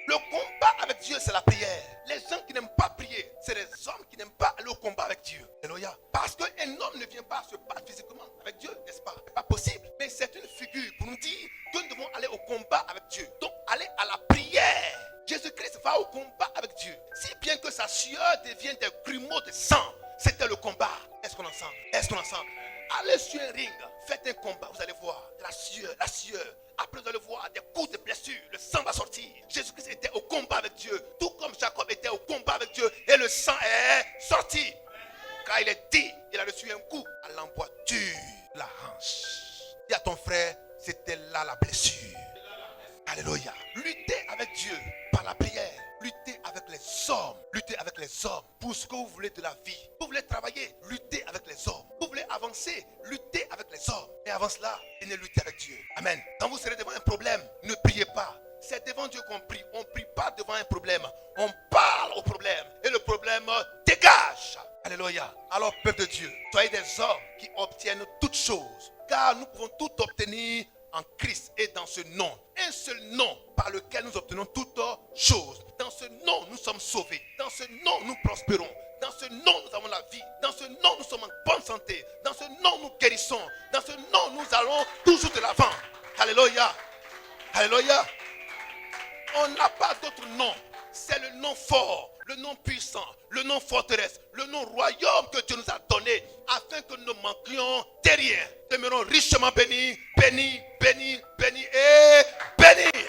Le combat avec Dieu, c'est la prière. Les gens qui n'aiment pas prier, c'est les hommes qui n'aiment pas aller au combat avec Dieu. Alléluia. Parce qu'un homme ne vient pas se battre physiquement avec Dieu, n'est-ce pas? Ce n'est pas possible. Mais c'est une figure pour nous dire que nous devons aller au combat avec Dieu. Donc, aller à la prière. Jésus-Christ va au combat avec Dieu. Si bien que sa sueur devient des grumeaux de sang, c'était le combat. Est-ce qu'on est ensemble? Est-ce qu'on est ensemble? Allez sur un ring, faites un combat, vous allez voir la sueur, la sueur. Après, vous allez voir des coups de blessure, le sang va sortir. Jésus-Christ était au combat avec Dieu, tout comme Jacob était au combat avec Dieu, et le sang est sorti. Car il est dit, il a reçu un coup à l'emboîture de la hanche. Dis à ton frère, c'était là la blessure. Alléluia. Luttez avec Dieu par la prière. Luttez avec les hommes. Luttez avec les hommes pour ce que vous voulez de la vie. Vous voulez travailler, luttez avec les hommes. Vous voulez avancer, luttez avec les hommes. Et avant cela, venez lutter avec Dieu. Amen. Quand vous serez devant un problème, ne priez pas. C'est devant Dieu qu'on prie. On ne prie pas devant un problème. On parle au problème. Et le problème dégage. Alléluia. Alors, peuple de Dieu, soyez des hommes qui obtiennent toutes choses. Car nous pouvons tout obtenir en Christ et dans ce nom. Un seul nom par lequel nous obtenons toutes choses. Dans ce nom, nous sommes sauvés. Dans ce nom, nous prospérons. Dans ce nom, nous avons la vie. Dans ce nom, nous sommes en bonne santé. Dans ce nom, nous guérissons. Dans ce nom, nous allons toujours de l'avant. Alléluia. Alléluia. On n'a pas d'autre nom. C'est le nom fort, le nom puissant, le nom forteresse, le nom royaume que Dieu nous a donné afin que nous ne manquions de rien. Demeurons richement bénis, bénis, bénis, bénis et bénis.